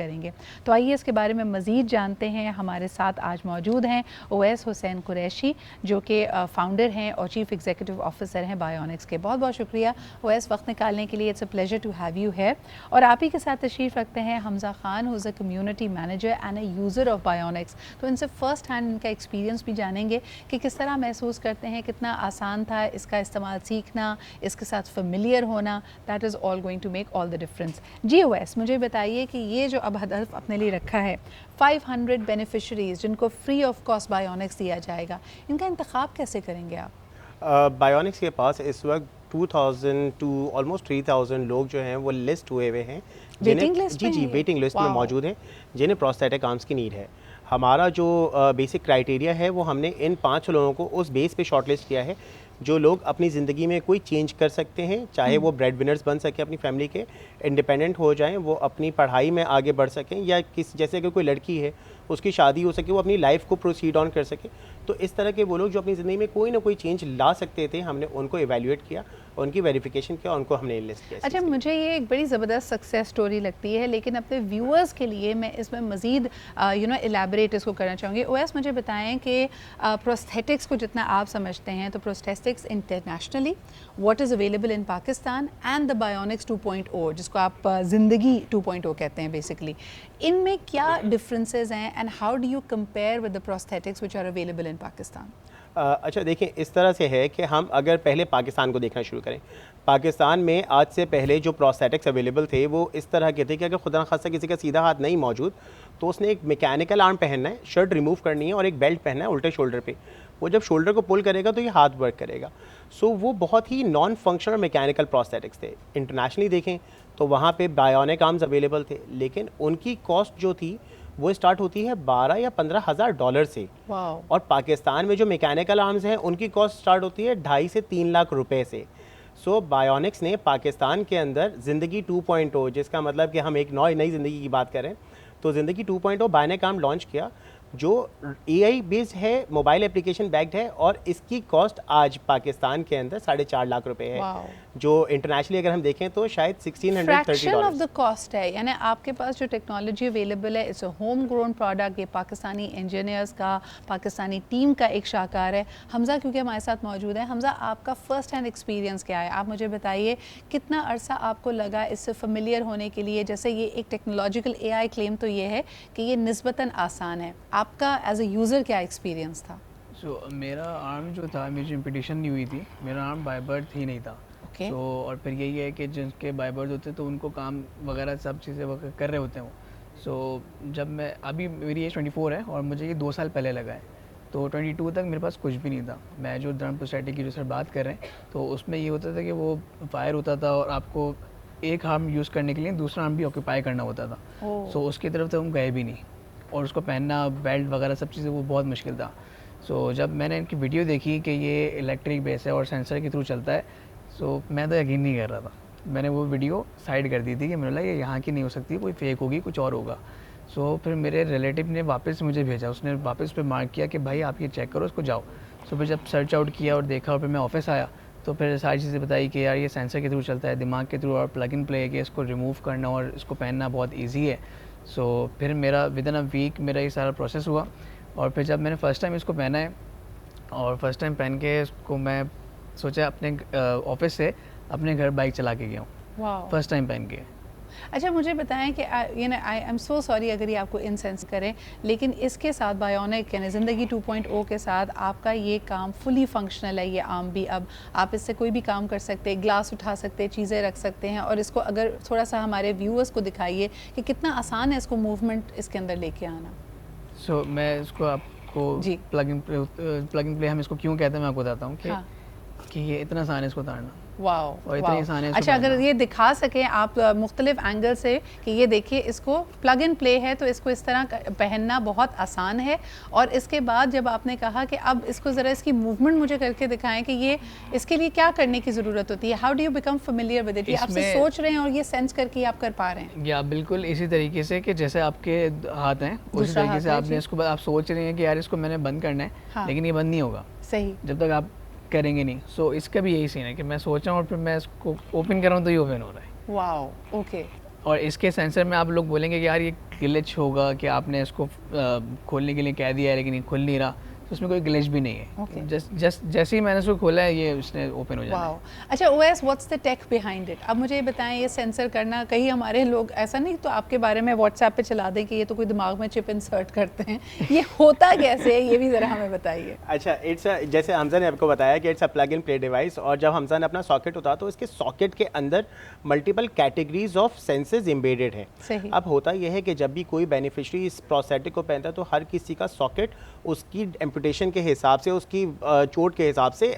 کریں گے. تو آئیے اس کے بارے میں مزید جانتے ہیں. ہمارے ساتھ آج موجود ہیں اویس حسین قریشی جو کہ فاؤنڈر ہیں اور چیف ایگزیکٹو آفیسر ہیں بایونکس کے. بہت بہت شکریہ اویس وقت نکالنے کے لیے. It's a pleasure to have you here. اور آپ ہی کے ساتھ تشریف رکھتے ہیں حمزہ Khan who is a community manager and a user of Bionics. تو ان سے فرسٹ ہینڈ ان کا ایکسپیرینس بھی جانیں گے کہ کس طرح محسوس کرتے ہیں, کتنا آسان تھا اس کا استعمال سیکھنا, اس کے ساتھ فیملیئر ہونا. That is all going to make all the difference. جی اویس مجھے بتائیے کہ یہ جو اب ہدف اپنے لیے رکھا ہے 500 بینیفیشریز جن کو فری آف کاسٹ بایونکس دیا جائے گا, ان کا انتخاب کیسے کریں گے آپ؟ بایونکس کے پاس اس وقت 2000 ٹو آلموسٹ 3000 لوگ جو ہیں وہ لسٹ ہوئے ہوئے ہیں, ویٹنگ لسٹ جی ویٹنگ لسٹ میں موجود ہیں جنہیں پروستھیٹک آرمس کی نیڈ ہے. ہمارا جو بیسک کرائیٹیریا ہے وہ ہم نے ان 5 لوگوں کو اس بیس پہ شارٹ لسٹ کیا ہے جو لوگ اپنی زندگی میں کوئی چینج کر سکتے ہیں, چاہے وہ بریڈ ونرز بن سکیں اپنی فیملی کے, انڈیپینڈنٹ ہو جائیں, وہ اپنی پڑھائی میں آگے بڑھ سکیں, یا جیسے کہ کوئی لڑکی ہے اس کی شادی ہو سکے, وہ اپنی لائف کو پروسیڈ آن کر سکے. تو اس طرح کے وہ لوگ جو اپنی زندگی میں کوئی نہ کوئی چینج لا سکتے تھے, ہم نے ان کو ایویلیویٹ کیا, ان کی ویریفیکیشن کیا, ان کو ہم نے لسٹ کیا. اچھا مجھے یہ ایک بڑی زبردست سکسیس سٹوری لگتی ہے, لیکن اپنے ویورز کے لیے میں اس میں مزید ایلیبریٹ اس کو کرنا چاہوں گی. اویس مجھے بتائیں کہ پروستھیٹکس کو جتنا آپ سمجھتے ہیں تو prosthetics internationally what is available in Pakistan and the bionics 2.0 جس کو آپ زندگی 2.0 کہتے ہیں بیسکلی, ان میں کیا ڈفرینسز ہیں and how do you compare with the prosthetics which are available in Pakistan? اچھا دیکھیں, اس طرح سے ہے کہ ہم اگر پہلے پاکستان کو دیکھنا شروع کریں, پاکستان میں آج سے پہلے جو پروستھیٹکس اویلیبل تھے وہ اس طرح کے تھے کہ اگر خدا نخواستہ کسی کا سیدھا ہاتھ نہیں موجود تو اس نے ایک میکینیکل آرم پہننا ہے, شرٹ ریموو کرنی ہے اور ایک بیلٹ پہننا ہے الٹے شولڈر پہ. وہ جب شولڈر کو پل کرے گا تو یہ ہاتھ ورک کرے گا. سو وہ بہت ہی نان فنکشنل میکینیکل پروستھیٹکس تھے. انٹرنیشنلی دیکھیں تو وہاں پہ بایونک آرمز اویلیبل تھے, لیکن ان کی کاسٹ جو تھی وہ اسٹارٹ ہوتی ہے $12,000 یا $15,000 سے. اور پاکستان میں جو میکینیکل آرمز ہیں ان کی کاسٹ اسٹارٹ ہوتی ہے 2.5 سے 3 لاکھ روپے سے. سو بایونکس نے پاکستان کے اندر زندگی 2.0 جس کا مطلب کہ ہم ایک نئی زندگی کی بات کریں تو زندگی 2.0 بایونک آرم لانچ کیا جو اے آئی بیسڈ ہے, موبائل اپلیکیشن بیکڈ ہے, اور اس کی کاسٹ آج پاکستان کے اندر 4.5 لاکھ روپے ہے, جو انٹرنیشنلی اگر ہم دیکھیں تو شاید $1,630 فریکشن آف دا کاسٹ ہے. یعنی آپ کے پاس جو ٹیکنالوجی اویلیبل ہے it's a home grown product, یہ پاکستانی انجینئرز کا, پاکستانی ٹیم کا ایک شاہکار ہے. حمزہ کیونکہ ہمارے ساتھ موجود ہیں, حمزہ آپ کا فرسٹ ہینڈ ایکسپیرینس کیا ہے؟ آپ مجھے بتائیے کتنا عرصہ آپ کو لگا اس سے فیملیئر ہونے کے لیے؟ جیسے یہ ایک ٹیکنالوجیکل اے آئی کلیم تو یہ ہے کہ یہ نسبتاً آسان ہے, آپ کا ایز اے یوزر کیا ایکسپیرینس تھا؟ میرا آرم جو تھا, میری امپٹیشن نہیں ہوئی تھی, میرا آرم بائی برتھ ہی نہیں تھا. اور پھر یہی ہے کہ جن کے بائی برتھ ہوتے ہیں تو ان کو کام وغیرہ سب چیزیں کر رہے ہوتے ہیں وہ. سو جب میں ابھی میری ایج 24 ہے اور مجھے یہ 2 سال پہلے لگا ہے, تو 22 تک میرے پاس کچھ بھی نہیں تھا. میں جو درم پروسٹیٹک کی جو سر بات کر رہے ہیں تو اس میں یہ ہوتا تھا کہ وہ فائر ہوتا تھا اور آپ کو ایک آرم یوز کرنے کے لیے دوسرا آرم بھی آکوپائی کرنا ہوتا تھا. سو اس کی طرف تو ہم گئے بھی نہیں, اور اس کو پہننا, بیلٹ وغیرہ سب چیزیں وہ بہت مشکل تھا. سو جب میں نے ان کی ویڈیو دیکھی کہ یہ الیکٹرک بیس ہے اور سینسر کے تھرو چلتا ہے, سو میں تو یقین نہیں کر رہا تھا. میں نے وہ ویڈیو سائڈ کر دی تھی کہ میں نے بولا یہ یہاں کی نہیں ہو سکتی, کوئی فیک ہوگی, کچھ اور ہوگا. سو پھر میرے ریلیٹیو نے واپس مجھے بھیجا, اس نے واپس پہ مارک کیا کہ بھائی آپ یہ چیک کرو, اس کو جاؤ. سو پھر جب سرچ آؤٹ کیا اور دیکھا اور پھر میں آفس آیا تو پھر ساری چیزیں بتائی کہ یار یہ سینسر کے تھرو چلتا ہے, دماغ کے تھرو, اور پلگ ان پلے ہے کہ اس کو ریموو کرنا اور اس کو پہننا بہت ایزی ہے. سو پھر میرا ودن اے ویک میرا یہ سارا پروسیس ہوا. اور پھر جب میں نے فرسٹ ٹائم اس کو پہنا ہے اور فرسٹ ٹائم پہن کے اس کو میں سوچا اپنے آفس سے اپنے گھر بائک چلا کے گیا ہوں فرسٹ ٹائم پہن کے. اچھا مجھے بتائیں کہ آئی ایم سو سوری اگر یہ آپ کو انسینس کریں, لیکن اس کے ساتھ بایونک یعنی زندگی 2.0 کے ساتھ آپ کا یہ کام فلی فنکشنل ہے, یہ عام بھی, اب آپ اس سے کوئی بھی کام کر سکتے, گلاس اٹھا سکتے, چیزیں رکھ سکتے ہیں. اور اس کو اگر تھوڑا سا ہمارے ویورز کو دکھائیے کہ کتنا آسان ہے اس کو موومنٹ اس کے اندر لے کے آنا. سو میں اس کو آپ کو پلگ ان پلے ہم اس کو کیوں کہتے ہیں میں آپ کو بتاتا ہوں کہ یہ اتنا آسان ہے اس کو اتارنا. واو. اچھا اگر یہ دکھا سکیں آپ مختلف اینگل سے کہ یہ دیکھیے اس کو پلگ ان پلے ہے, تو اس کو اس طرح پہننا بہت آسان ہے. اور اس کے بعد جب آپ نے کہا کہ اب اس کو ذرا اس کی موومنٹ مجھے کر کے دکھائیں کہ یہ اس کے لیے کیا کرنے کی ضرورت ہوتی ہے, how do you become familiar with it, یہ آپ سے سوچ رہے ہیں اور یہ سینس کر کے آپ کر پا رہے ہیں؟ یا بالکل اسی طریقے سے کہ جیسے آپ کے ہاتھ ہیں اسی طریقے سے آپ نے اس کو, آپ سوچ رہے ہیں کہ یار اس کو میں نے بند کرنا ہے, لیکن یہ بند نہیں ہوگا صحیح جب تک آپ کریں گے نہیں. سو اس کا بھی یہی سین ہے کہ میں سوچ رہا ہوں اور پھر میں اس کو اوپن کر رہا ہوں تو یہ اوپن ہو رہا ہے. واو اوکے. اور اس کے سینسر میں آپ لوگ بولیں گے کہ یار یہ گلچ ہوگا کہ آپ نے اس کو کھولنے کے لیے کہہ دیا ہے لیکن یہ کھل نہیں رہا، تو اس میں کوئی گلچ بھی نہیں ہے. جیسے ہی میں نے اس کو کھولا ہے یہ اس نے اوپن ہو جانا ہے. اچھا Awais what's the tech behind it? اب مجھے یہ بتائیں یہ سینسر کرنا، کہیں ہمارے لوگ ایسا نہیں تو آپ کے بارے میں واٹس ایپ پہ چلا دیں کہ یہ تو کوئی دماغ میں چپ انسرٹ کرتے ہیں، یہ ہوتا کیسے ہے یہ بھی ذرا ہمیں بتائیے. اچھا اٹس جیسے حمزہ نے آپ کو بتایا کہ it's a plug and play device, اور جب حمزہ نے اپنا ساکٹ ہوتا تو اس کے ساکٹ کے اندر multiple categories of sensors embedded ہیں. اب ہوتا یہ ہے کہ جب بھی کوئی بینیفیشری اس پروسیٹک کو پہنتا ہے تو ہر کسی کا ساکٹ اس کی ایمپوٹیشن کے حساب سے، اس کی چوٹ کے حساب سے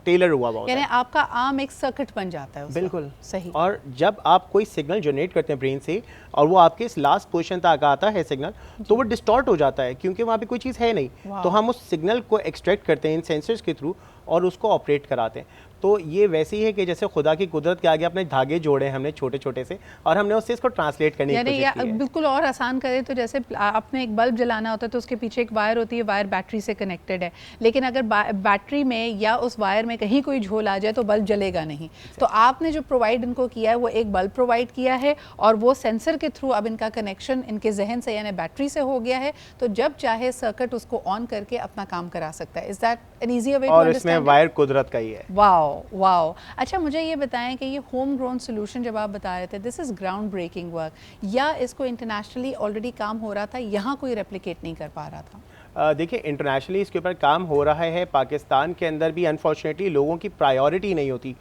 ٹیلر ہوا ہوتا ہے، یعنی آپ کا عام ایک سرکٹ بن جاتا ہے. بالکل صحیح. اور جب آپ کوئی سگنل جنریٹ کرتے ہیں برین سے اور وہ آپ کے اس لاسٹ پوزیشن تک آتا ہے سگنل، تو وہ ڈسٹارٹ ہو جاتا ہے کیونکہ وہاں پہ کوئی چیز ہے نہیں. تو ہم اس سگنل کو ایکسٹریکٹ کرتے ہیں ان سینسرز کے تھرو اور اس کو آپریٹ کراتے ہیں. تو یہ ویسے ہی ہے کہ جیسے خدا کی قدرت کے آگے اپنے دھاگے جوڑے ہم نے چھوٹے چھوٹے سے، اور ہم نے اس سے اس کو ٹرانسلیٹ کرنے کی کوشش کی ہے. بالکل اور آسان کریں تو جیسے آپ نے ایک بلب جلانا ہوتا ہے تو اس کے پیچھے ایک وائر ہوتی ہے، وائر بیٹری سے کنیکٹڈ ہے، لیکن اگر بیٹری میں یا اس وائر میں کہیں کوئی جھول آ جائے تو بلب جلے گا نہیں. تو آپ نے جو پرووائڈ ان کو کیا ہے وہ ایک بلب پرووائڈ کیا ہے، اور وہ سینسر کے تھرو اب ان کا کنیکشن ان کے ذہن سے یعنی بیٹری سے ہو گیا ہے، تو جب چاہے سرکٹ اس کو آن کر کے اپنا کام کرا سکتا ہے. Is that an easy way to اور انڈرسٹینڈ؟ اس میں وائر قدرت کا ہی ہے. واو واو. اچھا مجھے یہ بتائیں کہ یہ ہوم گرون سولوشن جب آپ بتا رہے تھے دس از گراؤنڈ بریکنگ ورک، یا اس کو انٹرنیشنلی آلریڈی کام ہو رہا تھا، یہاں کوئی ریپلیکیٹ نہیں کر پا رہا تھا؟ دیکھیں انٹرنیشنلی اس کے اوپر کام ہو رہا ہے. پاکستان کے اندر بھی انفارچونیٹلی لوگوں کی پرائیورٹی نہیں ہوتی،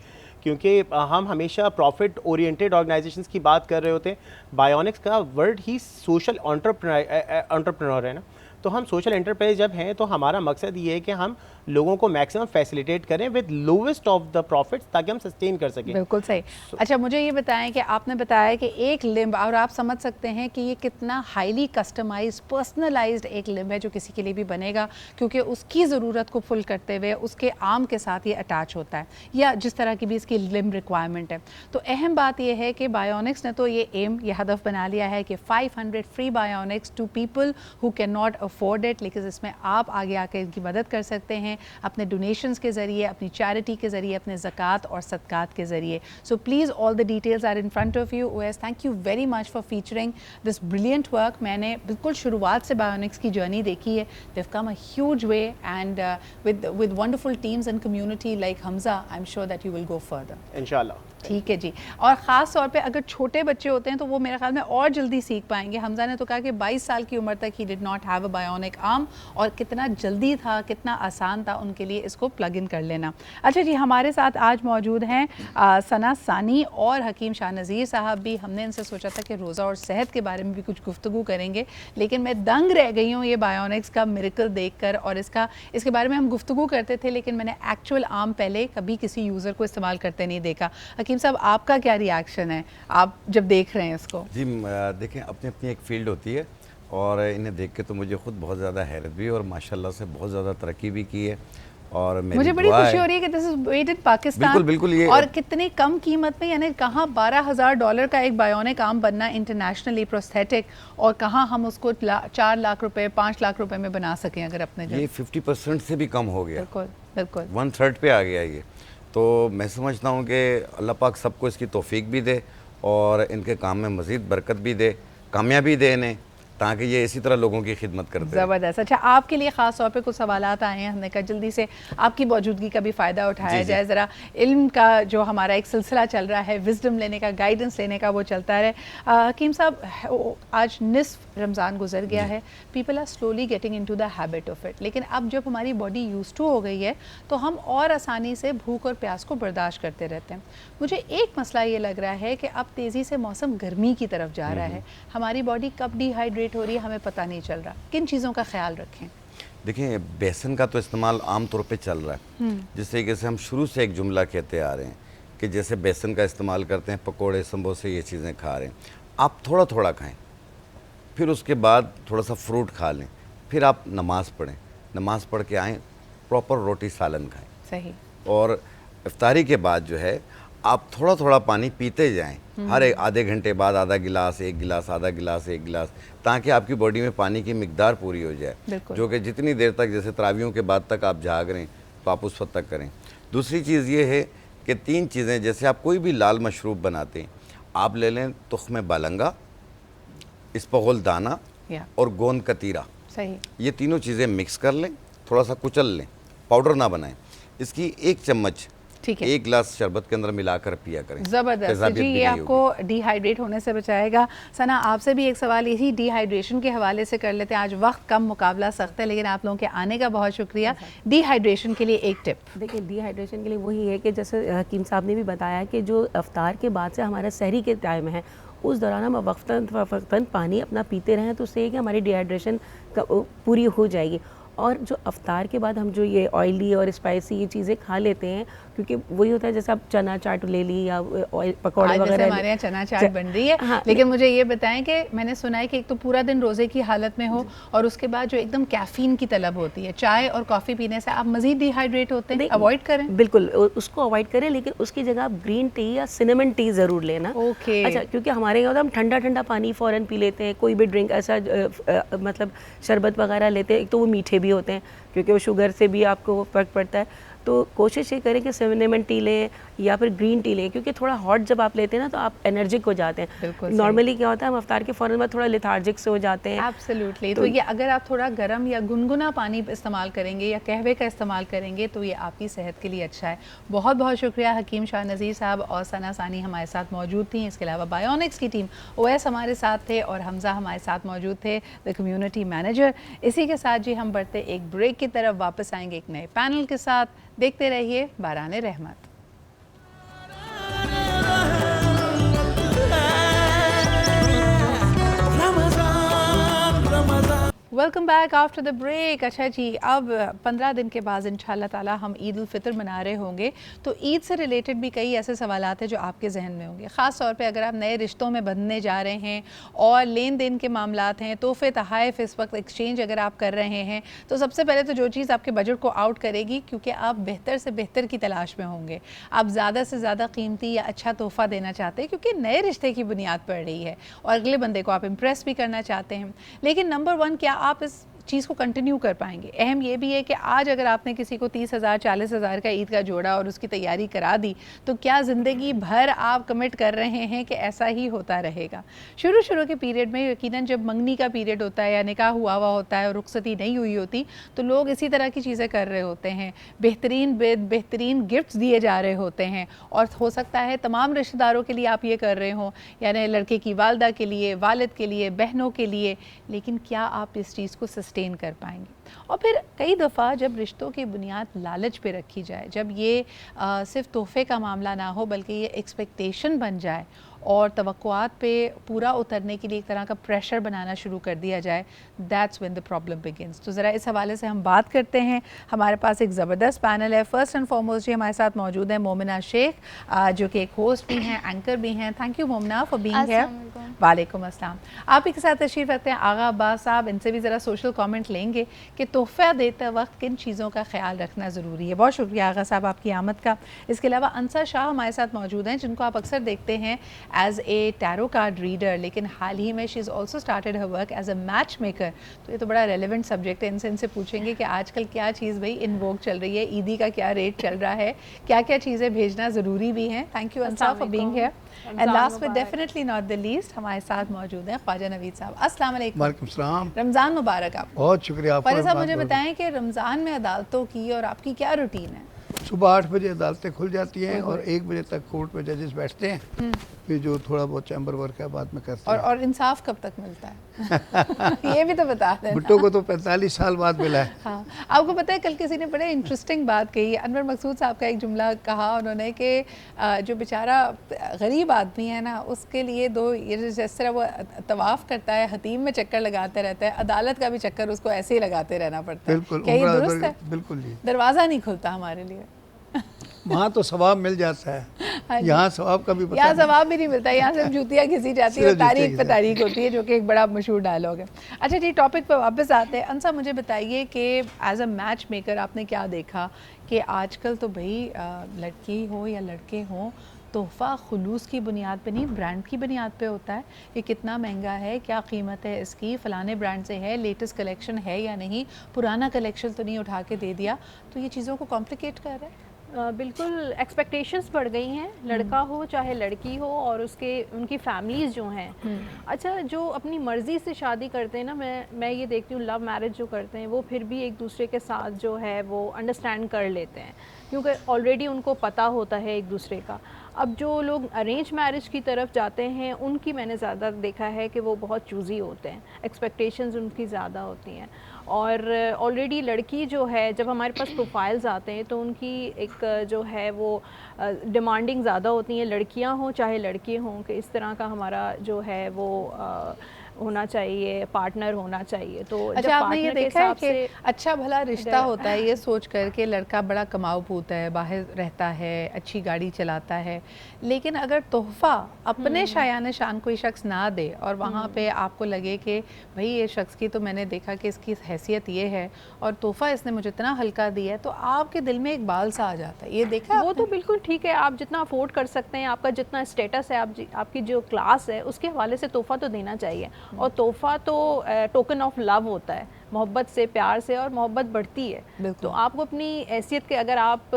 کیونکہ ہم ہمیشہ پروفٹ اورینٹیڈ آرگنائزیشنز کی بات کر رہے ہوتے ہیں. بایونکس کا ورڈ ہی سوشل انٹرپرینور ہے نا، تو ہم سوشل انٹرپرائز جب ہیں تو ہمارا مقصد یہ ہے کہ ہم لوگوں کو میکسیمم فیسیلیٹیٹ کریں with lowest of the prophets تاکہ ہم سسٹین کر سکیں. بالکل صحیح. اچھا مجھے یہ بتائیں کہ آپ نے بتایا کہ ایک لمب، اور آپ سمجھ سکتے ہیں کہ یہ کتنا ہائیلی کسٹمائز پرسنلائزڈ ایک لمب ہے جو کسی کے لیے بھی بنے گا، کیونکہ اس کی ضرورت کو فل کرتے ہوئے اس کے آرم کے ساتھ یہ اٹیچ ہوتا ہے، یا جس طرح کی بھی اس کی لمب ریکوائرمنٹ ہے. تو اہم بات یہ ہے کہ بایونکس نے تو یہ ہدف بنا لیا ہے کہ 500 free bionics to people who can not afford it, لیکن اس میں آپ آگے آ کے ان کی مدد کر سکتے ہیں اپنے ڈونیشنز کے ذریعے، اپنی چیریٹی کے ذریعے، اپنے زکوٰۃ اور صدقات کے ذریعے. So please all the details are in front of you. Owais thank you very much for featuring this brilliant work. میں نے بالکل شروعات سے بایونکس کی جرنی دیکھی ہے. They have come a huge way and with wonderful teams and community like Hamza I am sure that you will go further انشاءاللہ. ٹھیک ہے جی. اور خاص طور پہ اگر چھوٹے بچے ہوتے ہیں تو وہ میرے خیال میں اور جلدی سیکھ پائیں گے. حمزہ نے تو کہا کہ 22 سال کی عمر تک ہی ڈڈ ناٹ ہیو اے بایونک آرم، اور کتنا جلدی تھا، کتنا آسان تھا ان کے لیے اس کو پلگ ان کر لینا. اچھا جی، ہمارے ساتھ آج موجود ہیں ثنا ثانی اور حکیم شاہ نذیر صاحب بھی. ہم نے ان سے سوچا تھا کہ روزہ اور صحت کے بارے میں بھی کچھ گفتگو کریں گے، لیکن میں دنگ رہ گئی ہوں یہ بایونکس کا میریکل دیکھ کر، اور اس کے بارے میں ہم گفتگو کرتے تھے لیکن میں نے ایکچوئل آرم پہلے کبھی کسی یوزر کو استعمال کرتے نہیں دیکھا. حکیم صاحب آپ کا کیا ریاکشن ہے آپ جب دیکھ رہے ہیں اس کو؟ جی دیکھیں، اپنی اپنی ایک فیلڈ ہوتی ہے، اور انہیں دیکھ کے تو مجھے خود بہت زیادہ حیرت بھی، اور ماشاءاللہ سے بہت زیادہ ترقی بھی کی ہے. اور مجھے بڑی خوشی ہو رہی ہے کہ دس از میڈ ان پاکستان. بالکل یہ اور کتنی کم قیمت میں، یعنی کہاں $12,000 کا ایک بایونک آرم بننا انٹرنیشنلی پروستھیٹک، اور کہاں ہم اس کو 4 لاکھ روپے 5 لاکھ روپے میں بنا سکیں اگر اپنے یہ 50% سے بھی کم ہو گیا. بالکل بالکل 1/3 پہ آ گیا یہ. تو میں سمجھتا ہوں کہ اللہ پاک سب کو اس کی توفیق بھی دے اور ان کے کام میں مزید برکت بھی دے، کامیابی دے انہیں، تاکہ یہ اسی طرح لوگوں کی خدمت کرتے ہیں. زبردست. اچھا آپ کے لیے خاص طور پہ کچھ سوالات آئے ہیں، ہم نے کہا جلدی سے آپ کی موجودگی کا بھی فائدہ اٹھایا جائے، ذرا علم کا جو ہمارا ایک سلسلہ چل رہا ہے، وزڈم لینے کا، گائیڈنس لینے کا، وہ چلتا رہے. حکیم صاحب آج نصف رمضان گزر گیا ہے، people are slowly getting into the habit of it, لیکن اب جب ہماری باڈی یوز ٹو ہو گئی ہے تو ہم اور آسانی سے بھوک اور پیاس کو برداشت کرتے رہتے ہیں. مجھے ایک مسئلہ یہ لگ رہا ہے کہ اب تیزی سے موسم گرمی کی طرف جا رہا ہے، ہماری باڈی کب ڈی ہائیڈریٹ ہو رہی ہے ہمیں پتہ نہیں چل رہا. کن چیزوں کا خیال رکھیں؟ دیکھیں، بیسن کا تو استعمال عام طور پہ چل رہا ہے، جس طریقے سے ہم شروع سے ایک جملہ کہتے آ رہے ہیں کہ جیسے بیسن کا استعمال کرتے ہیں، پکوڑے سمبوسے یہ چیزیں کھا رہے ہیں. آپ تھوڑا تھوڑا کھائیں، پھر اس کے بعد تھوڑا سا فروٹ کھا لیں، پھر آپ نماز پڑھیں، نماز پڑھ کے آئیں، پراپر روٹی سالن کھائیں. صحیح. اور افطاری کے بعد جو ہے آپ تھوڑا تھوڑا پانی پیتے جائیں، ہر آدھے گھنٹے بعد آدھا گلاس، 1 گلاس، آدھا گلاس، 1 گلاس، تاکہ آپ کی باڈی میں پانی کی مقدار پوری ہو جائے، جو کہ جتنی دیر تک، جیسے تراویحوں کے بعد تک آپ جاگ رہے ہیں تو آپ اس وقت تک کریں. دوسری چیز یہ ہے کہ 3 چیزیں، جیسے آپ کوئی بھی لال مشروب بناتے ہیں، آپ لے لیں تخم بالنگا، اسپغول دانہ اور گوند کتیرا، صحیح، یہ تینوں چیزیں مکس کر لیں، تھوڑا سا کچل لیں، پاؤڈر نہ بنائیں، اس کی 1 چمچ ٹھیک ہے، 1 گلاس شربت کے اندر ملا کر پیا کریں، زبردست تیزابیت جی، بھی یہ نہیں آپ کو ڈی ہائیڈریٹ ہونے سے بچائے گا. ثنا آپ سے بھی ایک سوال اسی ڈی ہائیڈریشن کے حوالے سے کر لیتے ہیں. آج وقت کم، مقابلہ سخت ہے، لیکن آپ لوگوں کے آنے کا بہت شکریہ. ڈی ہائیڈریشن کے لیے ایک ٹپ. دیکھیں ڈی ہائیڈریشن کے لیے وہی ہے کہ جیسے حکیم صاحب نے بھی بتایا کہ جو افطار کے بعد سے ہمارا سحری کے ٹائم ہے اس دوران ہم وقتاً پانی اپنا پیتے رہیں تو اس سے یہ کہ ہماری ڈی ہائیڈریشن پوری ہو جائے گی. اور جو افطار کے بعد ہم جو یہ آئلی اور اسپائسی یہ چیزیں کھا لیتے ہیں کیونکہ وہی ہوتا ہے جیسے آپ چنا چاٹ لے لی یا پکوڑے وغیرہ، ہمارے یہاں چنا چاٹ بن رہی ہے، لیکن مجھے یہ بتائیں کہ میں نے سنا ہے کہ ایک تو پورا دن روزے کی حالت میں ہو اور اس کے بعد جو ایک دم کیفین کی طلب ہوتی ہے، چائے اور کافی پینے سے آپ مزید ڈی ہائیڈریٹ ہوتے ہیں، اوائڈ کریں. بالکل اس کو اوائڈ کریں، لیکن اس کی جگہ آپ گرین ٹی یا سنیمن ٹی ضرور لینا. اوکے، اچھا، کیونکہ ہمارے یہاں ہم ٹھنڈا ٹھنڈا پانی فوراً پی لیتے ہیں، کوئی بھی ڈرنک ایسا مطلب شربت وغیرہ لیتے ہیں، ایک تو وہ میٹھے بھی ہوتے ہیں کیونکہ وہ شوگر سے بھی آپ کو وہ فرق پڑتا ہے. تو کوشش یہ کریں کہ سنیمن ٹی لیں یا پھر گرین ٹی لیں، کیونکہ تھوڑا ہاٹ جب آپ لیتے ہیں نا تو آپ انرجک ہو جاتے ہیں. نارملی کیا ہوتا ہے ہم افطار کے فوراً بعد تھوڑا لیتھارجک سے ہو جاتے ہیں. ایبسلیوٹلی. تو یہ اگر آپ تھوڑا گرم یا گنگنا پانی استعمال کریں گے یا قہوے کا استعمال کریں گے تو یہ آپ کی صحت کے لیے اچھا ہے. بہت بہت شکریہ حکیم شاہ نذیر صاحب اور ثنا ثانی ہمارے ساتھ موجود تھیں. اس کے علاوہ بایونکس کی ٹیم اویس ہمارے ساتھ تھے اور حمزہ ہمارے ساتھ موجود تھے، دا کمیونٹی مینیجر. اسی کے ساتھ جی ہم بڑھتے ایک بریک کی طرف، واپس آئیں گے ایک نئے پینل کے ساتھ. دیکھتے رہیے باران رحمت. Welcome back after the break. اچھا جی، اب 15 دن کے بعد انشاءاللہ تعالیٰ ہم عید الفطر منا رہے ہوں گے، تو عید سے ریلیٹڈ بھی کئی ایسے سوالات ہیں جو آپ کے ذہن میں ہوں گے، خاص طور پہ اگر آپ نئے رشتوں میں بندھنے جا رہے ہیں اور لین دین کے معاملات ہیں، تحفے تحائف اس وقت ایکسچینج اگر آپ کر رہے ہیں، تو سب سے پہلے تو جو چیز آپ کے بجٹ کو آؤٹ کرے گی، کیونکہ آپ بہتر سے بہتر کی تلاش میں ہوں گے، آپ زیادہ سے زیادہ قیمتی یا اچھا تحفہ دینا چاہتے ہیں کیونکہ نئے رشتے کی بنیاد پڑ رہی ہے اور اگلے بندے کو آپ امپریس بھی کرنا چاہتے ہیں. لیکن نمبر 1، کیا آپ اس چیز کو کنٹینیو کر پائیں گے؟ اہم یہ بھی ہے کہ آج اگر آپ نے کسی کو 30,000 40,000 کا عید کا جوڑا اور اس کی تیاری کرا دی تو کیا زندگی بھر آپ کمٹ کر رہے ہیں کہ ایسا ہی ہوتا رہے گا؟ شروع کے پیریڈ میں یقیناً جب منگنی کا پیریڈ ہوتا ہے یا نکاح ہوا ہوتا ہے اور رخصتی نہیں ہوئی ہوتی تو لوگ اسی طرح کی چیزیں کر رہے ہوتے ہیں، بہترین گفٹس دیے جا رہے ہوتے ہیں، اور ہو سکتا ہے تمام رشتہ داروں کے لیے آپ یہ کر رہے ہوں، یعنی لڑکے کی والدہ کے لیے، والد کے لیے، بہنوں کے لیے. لیکن کیا آپ اس چیز کو سسٹین کر پائیں گے؟ اور پھر کئی دفعہ جب رشتوں کی بنیاد لالچ پہ رکھی جائے، جب یہ صرف تحفے کا معاملہ نہ ہو بلکہ یہ ایکسپیکٹیشن بن جائے اور توقعات پہ پورا اترنے کے لیے ایک طرح کا پریشر بنانا شروع کر دیا جائے، that's when the problem begins. تو ذرا اس حوالے سے ہم بات کرتے ہیں. ہمارے پاس ایک زبردست پینل ہے. فرسٹ اینڈ فارموسٹ جی ہمارے ساتھ موجود ہیں مومنہ شیخ، جو کہ ایک ہوسٹ بھی ہیں، اینکر بھی ہیں. Thank you Momina for being here. وعلیکم السلام. آپ ہی کے ساتھ تشریف رکھتے ہیں آغا عباس صاحب. ان سے بھی ذرا سوشل کامنٹ لیں گے کہ تحفہ دیتے وقت کن چیزوں کا خیال رکھنا ضروری ہے. بہت شکریہ آغا صاحب آپ کی آمد کا. اس کے علاوہ انصر شاہ ہمارے ساتھ موجود ہیں، جن کو آپ اکثر دیکھتے ہیں as a tarot card reader, لیکن حال ہی میں she is also started her work as a match maker. تو یہ تو بڑا ریلیونٹ سبجیکٹ ہے. ان سے پوچھیں گے کہ آج کل کیا چیز بھائی ان ووگ چل رہی ہے، عیدی کا کیا ریٹ چل رہا ہے، کیا کیا چیزیں بھیجنا ضروری بھی ہیں. Thank you Ansar for being hair. And last but definitely not the least ہمارے ساتھ موجود ہیں خواجہ نوید صاحب. السلام علیکم. وعلیکم السلام. رمضان مبارک آپ. بہت شکریہ آپ. خواجہ صاحب مجھے بتائیں کہ رمضان میں عدالتوں کی اور آپ کی کیا روٹین ہے؟ صبح 8 بجے عدالتیں کھل جاتی ہیں اور 1 بجے تک کورٹ میں ججز بیٹھتے ہیں. پھر جو تھوڑا بہت چیمبر ورک ہے بعد میں کرتے ہیں. اور انصاف کب تک ملتا ہے؟ یہ بھی تو بتا دیں. بھٹو کو تو 45 سال بعد ملا ہے. ہاں، آپ کو پتہ ہے کل کسی نے بڑے انٹرسٹنگ بات کہی. انور مقصود صاحب کا ایک جملہ کہا انہوں نے کہ جو بیچارہ غریب آدمی ہے نا، اس کے لیے جس طرح وہ طواف کرتا ہے، حتیم میں چکر لگاتے رہتا ہے، عدالت کا بھی چکر اس کو ایسے ہی لگاتے رہنا پڑتا ہے. بالکل. کیا یہ درست ہے؟ بالکل جی. دروازہ نہیں کھلتا ہمارے لیے. وہاں تو ثواب مل جاتا ہے، یہاں ثواب کا بھی پتہ یہاں ثواب بھی نہیں ملتا. یہاں صرف جوتیاں گھسی جاتی ہے اور تاریخ پہ تاریخ ہوتی ہے، جو کہ ایک بڑا مشہور ڈائلاگ ہے. اچھا جی، ٹاپک پہ واپس آتے ہیں. انصر مجھے بتائیے کہ ایز اے میچ میکر آپ نے کیا دیکھا کہ آج کل تو بھائی لڑکی ہو یا لڑکے ہوں، تحفہ خلوص کی بنیاد پہ نہیں، برانڈ کی بنیاد پہ ہوتا ہے. یہ کتنا مہنگا ہے، کیا قیمت ہے اس کی، فلانے برانڈ سے ہے، لیٹسٹ کلیکشن ہے یا نہیں، پرانا کلیکشن تو نہیں اٹھا کے دے دیا. تو یہ چیزوں کو کمپلیکیٹ کر رہا ہے. بالکل ایکسپیکٹیشنز بڑھ گئی ہیں، لڑکا ہو چاہے لڑکی ہو، اور ان کی فیملیز جو ہیں، اچھا جو اپنی مرضی سے شادی کرتے ہیں نا، میں یہ دیکھتی ہوں لو میرج جو کرتے ہیں وہ پھر بھی ایک دوسرے کے ساتھ جو ہے وہ انڈرسٹینڈ کر لیتے ہیں، کیونکہ آلریڈی ان کو پتہ ہوتا ہے ایک دوسرے کا. اب جو لوگ ارینج میرج کی طرف جاتے ہیں ان کی میں نے زیادہ دیکھا ہے کہ وہ بہت چوزی ہوتے ہیں، ایکسپیکٹیشنز ان کی زیادہ ہوتی ہیں، اور آلریڈی لڑکی جو ہے جب ہمارے پاس پروفائلز آتے ہیں تو ان کی ایک جو ہے وہ ڈیمانڈنگ زیادہ ہوتی ہیں، لڑکیاں ہوں چاہے لڑکے ہوں، کہ اس طرح کا ہمارا جو ہے وہ ہونا چاہیے، پارٹنر ہونا چاہیے. تو اچھا آپ نے یہ دیکھا ہے کہ اچھا بھلا رشتہ ہوتا ہے یہ سوچ کر کہ لڑکا بڑا کماؤ پوتا ہے، باہر رہتا ہے، اچھی گاڑی چلاتا ہے، لیکن اگر تحفہ اپنے شایان شان کوئی شخص نہ دے اور وہاں پہ آپ کو لگے کہ بھئی یہ شخص کی تو میں نے دیکھا کہ اس کی حیثیت یہ ہے اور تحفہ اس نے مجھے اتنا ہلکا دیا ہے، تو آپ کے دل میں ایک بال سا آ جاتا ہے. یہ دیکھا وہ تو بالکل ٹھیک ہے، آپ جتنا افورڈ کر سکتے ہیں، آپ کا جتنا اسٹیٹس ہے، آپ کی جو کلاس ہے اس کے حوالے سے تحفہ تو دینا چاہیے. اور تحفہ تو ٹوکن آف لو ہوتا ہے، محبت سے، پیار سے، اور محبت بڑھتی ہے. تو آپ کو اپنی حیثیت کے اگر آپ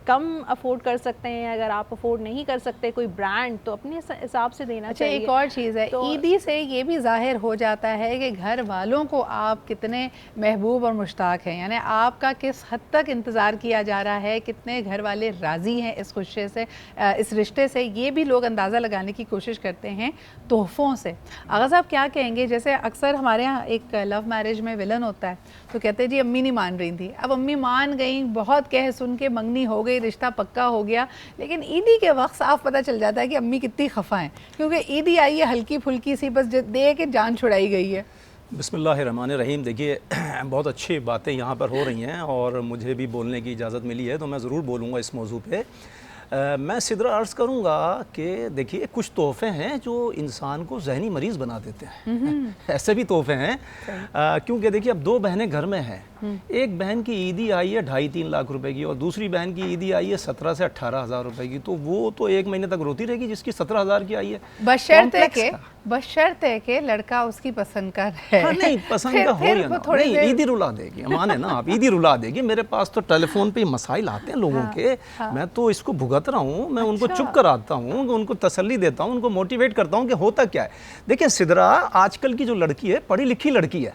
کم افورڈ کر سکتے ہیں، اگر آپ افورڈ نہیں کر سکتے کوئی برانڈ، تو اپنے حساب سے دینا چاہیے. ایک اور چیز ہے، عیدی سے یہ بھی ظاہر ہو جاتا ہے کہ گھر والوں کو آپ کتنے محبوب اور مشتاق ہیں، یعنی آپ کا کس حد تک انتظار کیا جا رہا ہے، کتنے گھر والے راضی ہیں اس خوشی سے، اس رشتے سے، یہ بھی لوگ اندازہ لگانے کی کوشش کرتے ہیں تحفوں سے. آغا صاحب کیا کہیں گے؟ جیسے اکثر ہمارے ہاں ایک لو میرج میں ولن ہوتا ہے تو کہتے ہیں جی امی نہیں مان رہی تھی، اب امی مان گئیں، بہت کہہ سن کے منگنی ہو گئی، رشتہ پکا ہو گیا، لیکن عیدی کے وقت صاف پتہ چل جاتا ہے کہ امی کتنی خفا ہیں، کیونکہ عیدی آئی ہے ہلکی پھلکی سی، بس دے کے جان چھڑائی گئی ہے. بسم اللہ الرحمن الرحیم. دیکھیے بہت اچھی باتیں یہاں پر ہو رہی ہیں اور مجھے بھی بولنے کی اجازت ملی ہے تو میں ضرور بولوں گا اس موضوع پہ. میں صدر عرض کروں گا کہ دیکھیے کچھ تحفے ہیں جو انسان کو ذہنی مریض بنا دیتے ہیں. ایسے بھی تحفے ہیں کیونکہ دیکھیے اب دو بہنیں گھر میں ہیں، ایک بہن کی عیدی آئی ہے 2.5-3 لاکھ روپے کی اور دوسری بہن کی عیدی آئی ہے 17 سے 18 ہزار روپے کی، تو وہ تو 1 مہینے تک روتی رہے گی جس کی 17 ہزار کی آئی ہے. بشرط ہے کہ لڑکا اس کی پسند کا رہے. نہیں پسند کا ہو یا نہ ہو، نہیں عیدی رلا دے گی، مانے نا آپ، عیدی رلا دے گی. میرے پاس تو ٹیلی فون پہ مسائل آتے ہیں لوگوں کے، میں تو اس کو بھگت رہا ہوں، میں ان کو چپ کراتا ہوں، ان کو تسلی دیتا ہوں، ان کو موٹیویٹ کرتا ہوں کہ ہوتا کیا ہے. دیکھیں سدرا آج کل کی جو لڑکی ہے پڑھی لکھی لڑکی ہے،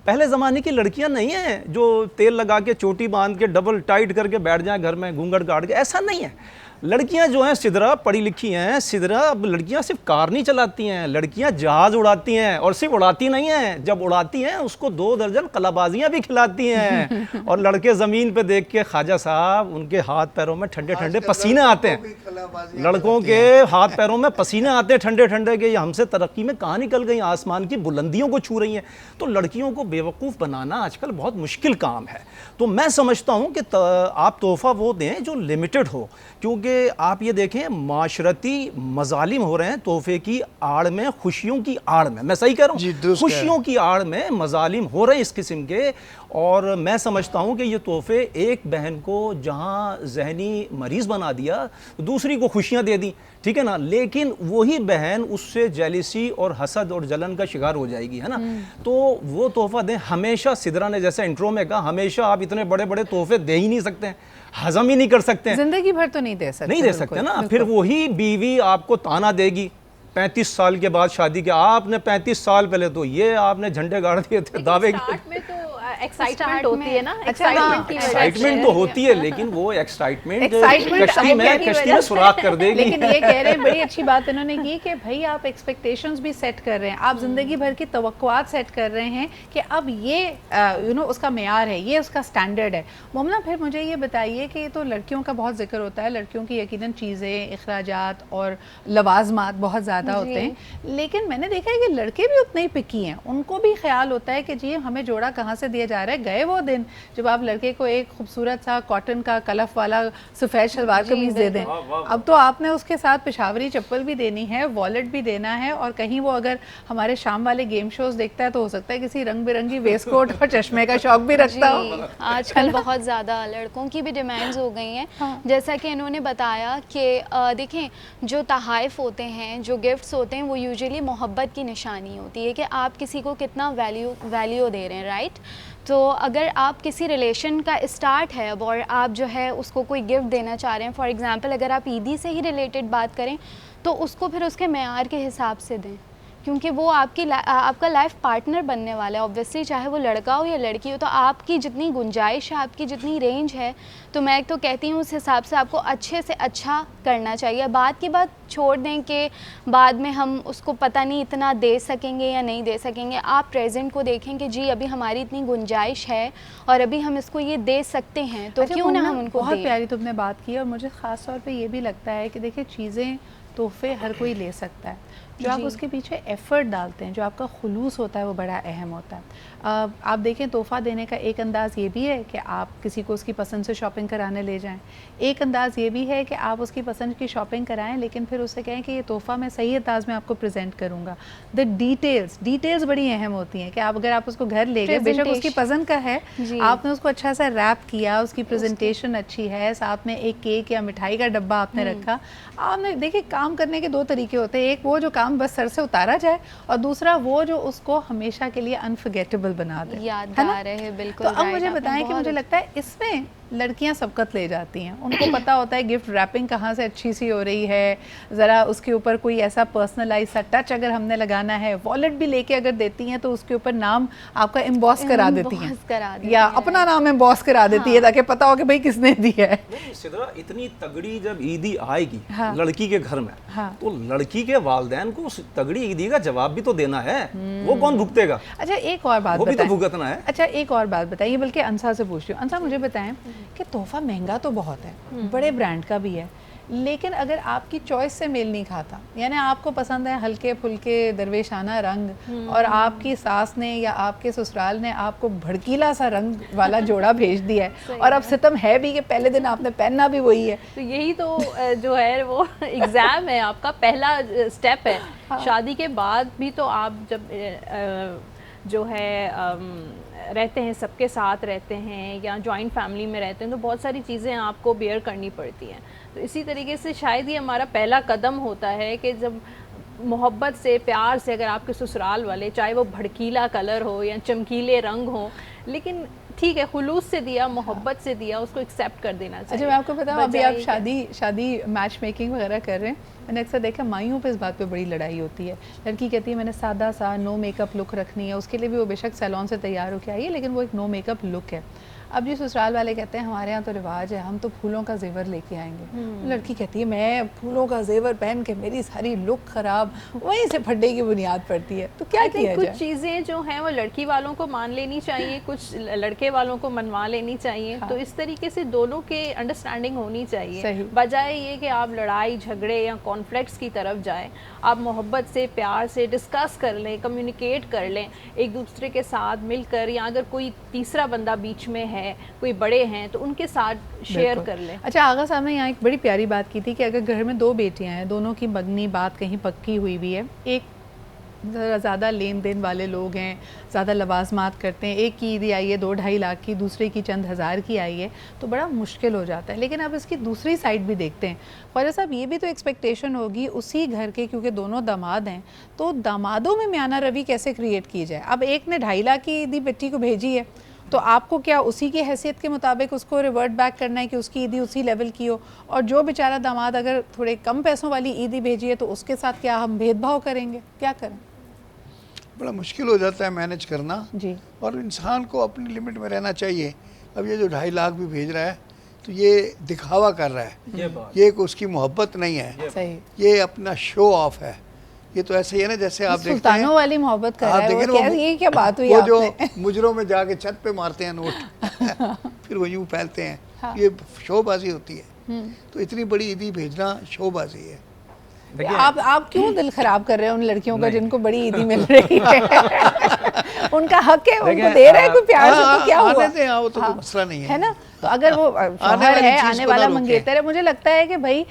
پہلے زمانے کی لڑکیاں نہیں ہیں جو تیل لگا کے چوٹی باندھ کے ڈبل ٹائٹ کر کے بیٹھ جائیں گھر میں گھونگھٹ کاٹ کے، ایسا نہیں ہے. لڑکیاں جو ہیں سدرا پڑھی لکھی ہیں. سدرا اب لڑکیاں صرف کار نہیں چلاتی ہیں، لڑکیاں جہاز اڑاتی ہیں، اور صرف اڑاتی نہیں ہیں، جب اڑاتی ہیں اس کو 2 درجن قلع بازیاں بھی کھلاتی ہیں. اور لڑکے زمین پہ دیکھ کے خواجہ صاحب ان کے ہاتھ پیروں میں ٹھنڈے ٹھنڈے پسینے آتے ہیں، لڑکوں کے ہاتھ پیروں میں پسینے آتے ہیں ٹھنڈے ٹھنڈے کہ یہ ہم سے ترقی میں کہاں نکل گئی، آسمان کی بلندیوں کو چھو رہی ہیں. تو لڑکیوں کو بیوقوف بنانا آج کل بہت مشکل کام ہے. تو میں سمجھتا ہوں کہ آپ تحفہ وہ دیں جو لمیٹڈ ہو، کیونکہ آپ یہ دیکھیں معاشرتی مظالم ہو رہے ہیں تحفے کی آڑ میں، خوشیوں کی آڑ میں، میں صحیح کہہ رہا ہوں، خوشیوں کی آڑ میں مظالم ہو رہے ہیں اس قسم کے. اور میں سمجھتا ہوں کہ یہ تحفے ایک بہن کو جہاں ذہنی مریض بنا دیا دوسری کو خوشیاں دے دیں، ٹھیک ہے نا، لیکن وہی بہن اس سے جیلیسی اور حسد اور جلن کا شکار ہو جائے گی، ہے نا. تو وہ تحفہ دیں ہمیشہ. سدرا نے جیسے انٹرو میں کہا ہمیشہ آپ اتنے بڑے بڑے تحفے دے ہی نہیں سکتے ہیں، ہضم ہی نہیں کر سکتے ہیں، زندگی بھر تو نہیں دے سکتے نا. پھر وہی بیوی آپ کو تانا دے گی 35 سال کے بعد شادی کے. آپ نے 35 سال پہلے تو یہ آپ نے جھنڈے گاڑ دیے تھے دعوے کے. ایکسائٹمنٹ ہوتی ہے نا، ایکسائٹمنٹ تو ہوتی ہے لیکن وہ ایکسائٹمنٹ کشتی میں سوراخ کر دے گی. لیکن یہ کہہ رہے ہیں بڑی اچھی بات انہوں نے کی کہ بھائی آپ ایکسپیکٹیشنز بھی سیٹ کر رہے ہیں، آپ زندگی بھر کی توقعات سیٹ کر رہے ہیں کہ اب یہ اس کا معیار ہے، یہ اس کا سٹینڈرڈ ہے. مومنہ پھر مجھے یہ بتائیے کہ تو لڑکیوں کا بہت ذکر ہوتا ہے، لڑکیوں کی یقیناً چیزیں، اخراجات اور لوازمات بہت زیادہ ہوتے ہیں، لیکن میں نے دیکھا ہے کہ لڑکے بھی اتنے ہی پکی ہیں، ان کو بھی خیال ہوتا ہے کہ جی ہمیں جوڑا کہاں سے دیا جا رہا ہے. گئے وہ دن جب آپ لڑکے کو ایک خوبصورت سا کاٹن کا کلف والا سفید شلوار قمیض دے دیں، اب تو آپ نے اس کے ساتھ پشاوری چپل بھی دینی ہے، والیٹ بھی دینا ہے، اور کہیں وہ اگر ہمارے شام والے گیم شوز دیکھتا ہے تو ہو سکتا ہے کسی رنگ برنگی ویسٹ کوٹ اور چشمے کا شوق بھی رکھتا ہو. آج کل بہت زیادہ لڑکوں کی بھی ڈیمانڈز ہو گئی ہیں، جیسا کہ انہوں نے بتایا کہ دیکھیں جو تحائف ہوتے ہیں، جو گفٹس ہوتے ہیں، وہ یوزلی محبت کی نشانی ہوتی ہے کہ آپ کسی کو کتنا ویلیو دے رہے ہیں، رائٹ. تو اگر آپ کسی ریلیشن کا اسٹارٹ ہے اب اور آپ جو ہے اس کو کوئی گفٹ دینا چاہ رہے ہیں، فار ایگزامپل اگر آپ عیدی سے ہی ریلیٹڈ بات کریں تو اس کو پھر اس کے معیار کے حساب سے دیں، کیونکہ وہ آپ کا لائف پارٹنر بننے والا ہے اوبویسلی، چاہے وہ لڑکا ہو یا لڑکی ہو. تو آپ کی جتنی گنجائش ہے، آپ کی جتنی رینج ہے، تو میں تو کہتی ہوں اس حساب سے آپ کو اچھے سے اچھا کرنا چاہیے. بات کی بات چھوڑ دیں کہ بعد میں ہم اس کو پتہ نہیں اتنا دے سکیں گے یا نہیں دے سکیں گے. آپ پریزنٹ کو دیکھیں کہ جی ابھی ہماری اتنی گنجائش ہے اور ابھی ہم اس کو یہ دے سکتے ہیں، تو کیوں نہ ہم ان کو دیں. بہت پیاری تم نے بات کی، اور مجھے خاص طور پہ یہ بھی لگتا ہے کہ دیکھیں چیزیں تحفے ہر کوئی لے سکتا ہے، جو آپ اس کے پیچھے ایفرٹ ڈالتے ہیں، جو آپ کا خلوص ہوتا ہے وہ بڑا اہم ہوتا ہے. آپ دیکھیں تحفہ دینے کا ایک انداز یہ بھی ہے کہ آپ کسی کو اس کی پسند سے شاپنگ کرانے لے جائیں، ایک انداز یہ بھی ہے کہ آپ اس کی پسند کی شاپنگ کرائیں لیکن پھر اسے کہیں کہ یہ تحفہ میں صحیح انداز میں آپ کو پریزنٹ کروں گا. دا ڈیٹیلز بڑی اہم ہوتی ہیں کہ اگر آپ اس کو گھر لے گئے، بے شک اس کی پسند کا ہے، آپ نے اس کو اچھا سا ریپ کیا، اس کی پریزنٹیشن اچھی ہے، ساتھ میں ایک کیک یا مٹھائی کا ڈبہ آپ نے رکھا. آپ نے دیکھیں کام کرنے کے دو طریقے ہوتے ہیں، ایک وہ جو کام بس سر سے اتارا جائے، اور دوسرا وہ جو اس کو ہمیشہ کے لیے انفرگیٹیبل بنا دے، یادگار ہے. بالکل. تو اب مجھے بتائیں کہ مجھے لگتا ہے اس میں لڑکیاں سبقت لے جاتی ہیں، ان کو پتہ ہوتا ہے گفٹ ریپنگ کہاں سے اچھی سی ہو رہی ہے، ذرا اس کے اوپر کوئی ایسا پرسنلائز سا ٹچ اگر ہم نے لگانا ہے. والٹ بھی لے کے اگر دیتی ہیں تو اس کے اوپر نام آپ کا امبوس کرا دیتی ہیں یا اپنا نام امبوس کرا دیتی ہے تاکہ پتہ ہو کہ بھئی کس نے دی ہے. سدرا اتنی تگڑی جب عیدی آئے گی لڑکی کے گھر میں تو لڑکی کے والدین کو اس تگڑی عیدی کا جواب بھی تو دینا ہے، وہ کون بھگتے گا؟ اچھا ایک اور بات بتائیں، وہ بھی تو بھگتنا ہے. اچھا ایک اور بات بتائیے، بلکہ انسا سے پوچھ رہی ہوں. انسا مجھے بتائیں کہ تحفہ مہنگا تو بہت ہے، بڑے برانڈ کا بھی ہے، لیکن اگر آپ کی چوائس سے میل نہیں کھاتا، یعنی آپ کو پسند ہے ہلکے پھلکے درویشانہ رنگ اور آپ کی ساس نے یا آپ کے سسرال نے آپ کو بھڑکیلا سا رنگ والا جوڑا بھیج دیا ہے، اور اب ستم ہے بھی کہ پہلے دن آپ نے پہننا بھی وہی ہے، تو یہی تو جو ہے وہ ایگزام ہے، آپ کا پہلا سٹیپ ہے. شادی کے بعد بھی تو آپ جب جو ہے رہتے ہیں، سب کے ساتھ رہتے ہیں یا جوائنٹ فیملی میں رہتے ہیں، تو بہت ساری چیزیں آپ کو بیئر کرنی پڑتی ہیں. تو اسی طریقے سے شاید یہ ہمارا پہلا قدم ہوتا ہے کہ جب محبت سے پیار سے اگر آپ کے سسرال والے، چاہے وہ بھڑکیلا کلر ہو یا چمکیلے رنگ ہو، لیکن ٹھیک ہے خلوص سے دیا، محبت سے دیا، اس کو ایکسیپٹ کر دینا چاہیے. اچھا میں آپ کو بتاؤں، ابھی آپ شادی میچ میکنگ وغیرہ کر رہے ہیں، میں نے اکثر دیکھا مائیوں پہ اس بات پہ بڑی لڑائی ہوتی ہے. لڑکی کہتی ہے میں نے سادہ سا نو میک اپ لک رکھنی ہے، اس کے لیے بھی وہ بے شک سیلون سے تیار ہو کے آئی ہے لیکن وہ ایک نو میک اپ لک ہے. اب جی سسرال والے کہتے ہیں ہمارے ہاں تو رواج ہے، ہم تو پھولوں کا زیور لے کے آئیں گے. لڑکی کہتی ہے میں پھولوں کا زیور پہن کے میری ساری لک خراب، وہیں سے پھڈے کی بنیاد پڑتی ہے. تو کیا کیا جائے؟ کچھ چیزیں جو ہیں وہ لڑکی والوں کو مان لینی چاہیے، کچھ لڑکے والوں کو منوا لینی چاہیے. تو اس طریقے سے دونوں کے انڈرسٹینڈنگ ہونی چاہیے، بجائے یہ کہ آپ لڑائی جھگڑے یا کانفلکٹس کی طرف جائیں. آپ محبت سے پیار سے ڈسکس کر لیں، کمیونیکیٹ کر لیں ایک دوسرے کے ساتھ مل کر، یا اگر کوئی تیسرا بندہ بیچ میں ہے، کوئی بڑے ہیں تو ان کے ساتھ شیئر کر لیں. اچھا آغا صاحب نے یہاں ایک بڑی پیاری بات کی تھی کہ اگر گھر میں دو بیٹیاں ہیں، دونوں کی مگنی بات کہیں پکی ہوئی بھی ہے، ایک زیادہ لین دین والے لوگ ہیں، زیادہ لوازمات کرتے ہیں، ایک کی عیدی آئی ہے 2-2.5 لاکھ کی، دوسرے کی چند ہزار کی آئی ہے، تو بڑا مشکل ہو جاتا ہے. لیکن اب اس کی دوسری سائڈ بھی دیکھتے ہیں. خواجہ صاحب یہ بھی تو ایکسپیکٹیشن ہوگی اسی گھر کے، کیونکہ دونوں داماد ہیں، تو دامادوں میں میانہ روی کیسے کریٹ کی جائے؟ اب ایک نے 2.5 لاکھ کی عیدی بیٹی کو بھیجی ہے، تو آپ کو کیا اسی کی حیثیت کے مطابق اس کو ریورٹ بیک کرنا ہے کہ اس کی عیدی اسی لیول کی ہو، اور جو بیچارہ داماد اگر تھوڑے کم پیسوں والی عیدی بھیجی ہے تو اس کے ساتھ کیا ہم بھید بھاؤ کریں گے؟ کیا کریں؟ بڑا مشکل ہو جاتا ہے مینیج کرنا، جی، اور انسان کو اپنی لمٹ میں رہنا چاہیے. اب یہ جو 2.5 لاکھ بھی بھیج رہا ہے تو یہ دکھاوا کر رہا ہے، یہ اس کی محبت نہیں ہے، یہ اپنا شو آف ہے. یہ تو ایسے ہی ہے نا جیسے آپ دیکھتے ہیں سلطانوں والی محبت کر رہا ہے. یہ کیا بات ہوئی؟ وہ جو مجروں میں جا کے چھت پہ مارتے ہیں نوٹ پھر وہ یوں پھیلتے ہیں، یہ شو بازی ہوتی ہے. تو اتنی بڑی عیدی بھیجنا شو بازی ہے. آپ کیوں دل خراب کر رہے ہیں ان لڑکیوں کا جن کو بڑی عیدی مل رہی ہے؟ ان کا حق ہے، ان کو دے رہے ہیں کوئی پیار سے، تو کیا ہوا؟ وہ تو کوئی مسئلہ نہیں ہے نا. تو اگر وہ شوہر ہے، آنے والا منگیتر ہے، مجھے لگتا ہے کہ بھائی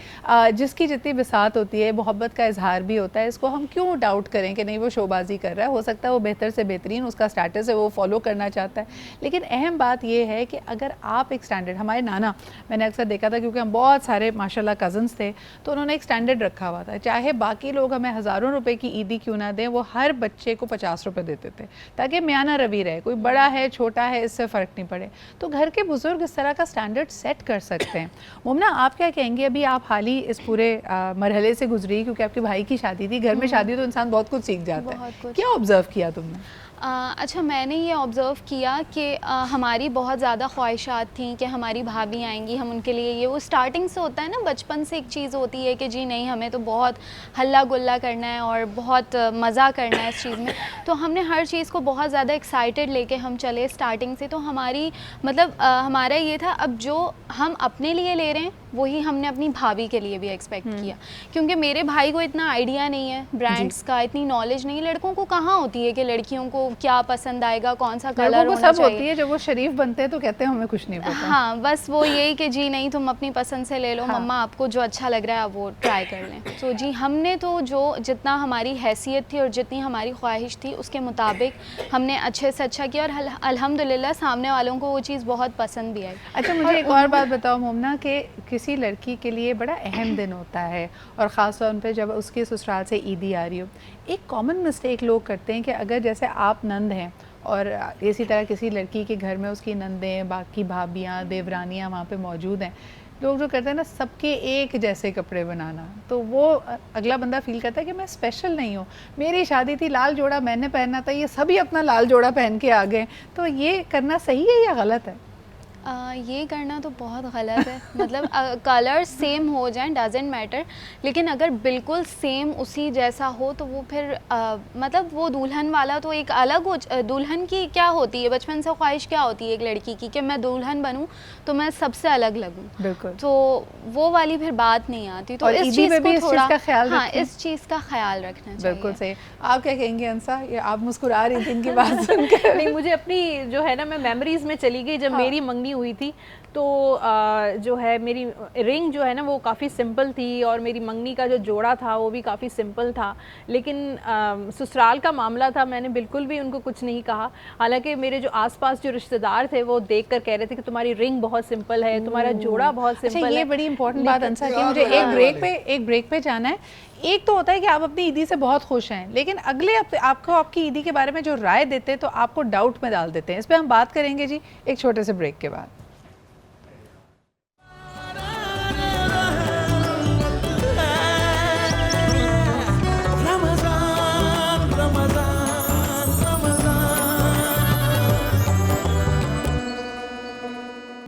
جس کی جتنی بساط ہوتی ہے، محبت کا اظہار بھی ہوتا ہے، اس کو ہم کیوں ڈاؤٹ کریں کہ نہیں وہ شو بازی کر رہا ہے؟ ہو سکتا ہے وہ بہتر سے بہترین اس کا سٹیٹس ہے، وہ فالو کرنا چاہتا ہے. لیکن اہم بات یہ ہے کہ اگر آپ ایک سٹینڈرڈ، ہمارے نانا میں نے اکثر دیکھا تھا کیونکہ ہم بہت سارے ماشاءاللہ کزنس تھے، تو انہوں نے ایک سٹینڈرڈ رکھا ہوا تھا، چاہے باقی لوگ ہمیں ہزاروں روپے کی عیدی کیوں نہ دیں، وہ ہر بچے کو 50 روپے دیتے تھے تاکہ تاکہ میانہ روی رہے, کوئی بڑا ہے چھوٹا ہے اس سے فرق نہیں پڑے. تو گھر کے بزرگ اس طرح کا سٹینڈرڈ سیٹ کر سکتے ہیں. مومنہ آپ کیا کہیں گے, ابھی آپ حال ہی اس پورے مرحلے سے گزری کیونکہ آپ کے بھائی کی شادی تھی, گھر میں شادی تو انسان بہت کچھ سیکھ جاتا ہے, کیا آبزرو کیا تم نے؟ اچھا, میں نے یہ آبزرو کیا کہ ہماری بہت زیادہ خواہشات تھیں کہ ہماری بھابھی آئیں گی, ہم ان کے لیے یہ وہ اسٹارٹنگ سے ہوتا ہے نا, بچپن سے ایک چیز ہوتی ہے کہ جی نہیں ہمیں تو بہت ہلا گلا کرنا ہے اور بہت مزہ کرنا ہے اس چیز میں. تو ہم نے ہر چیز کو بہت زیادہ ایکسائٹیڈ لے کے ہم چلے اسٹارٹنگ سے. تو ہماری مطلب ہمارا یہ تھا اب جو ہم اپنے لیے لے رہے ہیں وہی ہم نے اپنی بھابھی کے لیے بھی ایکسپیکٹ کیا, کیونکہ میرے بھائی کو اتنا آئیڈیا نہیں ہے برانڈس کا, اتنی نالج نہیں. لڑکوں کو کہاں ہوتی ہے کہ لڑکیوں کو کیا پسند آئے گا, کون سا کلر ہونا سب ہوتی ہے, جب وہ شریف بنتے ہیں تو کہتے ہیں ہمیں کچھ نہیں پتا. ہاں بس وہ یہی کہ جی نہیں تم اپنی پسند سے لے لو, مما آپ کو جو اچھا لگ رہا ہے آپ وہ ٹرائی کر لیں. تو جی ہم نے تو جو جتنا ہماری حیثیت تھی اور جتنی ہماری خواہش تھی اس کے مطابق ہم نے اچھے سے اچھا کیا, اور الحمدللہ سامنے والوں کو وہ چیز بہت پسند بھی آئی. اچھا مجھے ایک اور بات بتاؤ مومنہ, کہ کسی لڑکی کے لیے بڑا اہم دن ہوتا ہے, اور خاص طور پہ جب اس کے سسرال سے عیدی آ رہی ہو. ایک کامن مسٹیک لوگ کرتے ہیں کہ اگر جیسے آپ نند ہیں اور اسی طرح کسی لڑکی کے گھر میں اس کی نندیں, باقی بھابیاں, دیورانیاں وہاں پہ موجود ہیں, لوگ جو کرتے ہیں نا سب کے ایک جیسے کپڑے بنانا, تو وہ اگلا بندہ فیل کرتا ہے کہ میں اسپیشل نہیں ہوں, میری شادی تھی لال جوڑا میں نے پہننا تھا, یہ سبھی اپنا لال جوڑا پہن کے آ گئے. تو یہ کرنا صحیح ہے یا غلط ہے؟ یہ کرنا تو بہت غلط ہے. مطلب کلر سیم ہو جائیں ڈزنٹ میٹر, لیکن اگر بالکل سیم اسی جیسا ہو تو وہ پھر مطلب وہ دلہن والا تو ایک الگ دلہن کی کیا ہوتی ہے, بچپن سے خواہش کیا ہوتی ہے ایک لڑکی کی کہ میں دلہن بنوں تو میں سب سے الگ لگوں. بالکل. تو وہ والی پھر بات نہیں آتی. تو اس چیز کو تھوڑا ہاں اس چیز کا خیال رکھنا چاہیے. بالکل صحیح. آپ کیا کہیں گے انسا, یہ آپ مسکرا رہی تھی ان کی بات سن کے. نہیں مجھے اپنی جو ہے نا میں میموریز میں چلی گئی, جب میری منگنی ہوئی تھی تو جو ہے میری رنگ جو ہے نا وہ کافی سمپل تھی, اور میری منگنی کا جو جوڑا تھا وہ بھی کافی سمپل تھا. لیکن سسرال کا معاملہ تھا, میں نے بالکل بھی ان کو کچھ نہیں کہا. حالانکہ میرے جو آس پاس جو رشتہ دار تھے وہ دیکھ کر کہہ رہے تھے کہ تمہاری رنگ بہت سمپل ہے, تمہارا جوڑا بہت سمپل ہے. یہ بڑی امپورٹنٹ بات انسا کہ مجھے ایک بریک پہ جانا ہے. ایک تو ہوتا ہے کہ آپ اپنی عیدی سے بہت خوش ہیں, لیکن اگلے آپ کو آپ کی عیدی کے بارے میں جو رائے دیتے ہیں تو آپ کو ڈاؤٹ میں ڈال دیتے ہیں. اس پہ ہم بات کریں گے جی ایک چھوٹے سے بریک کے بعد.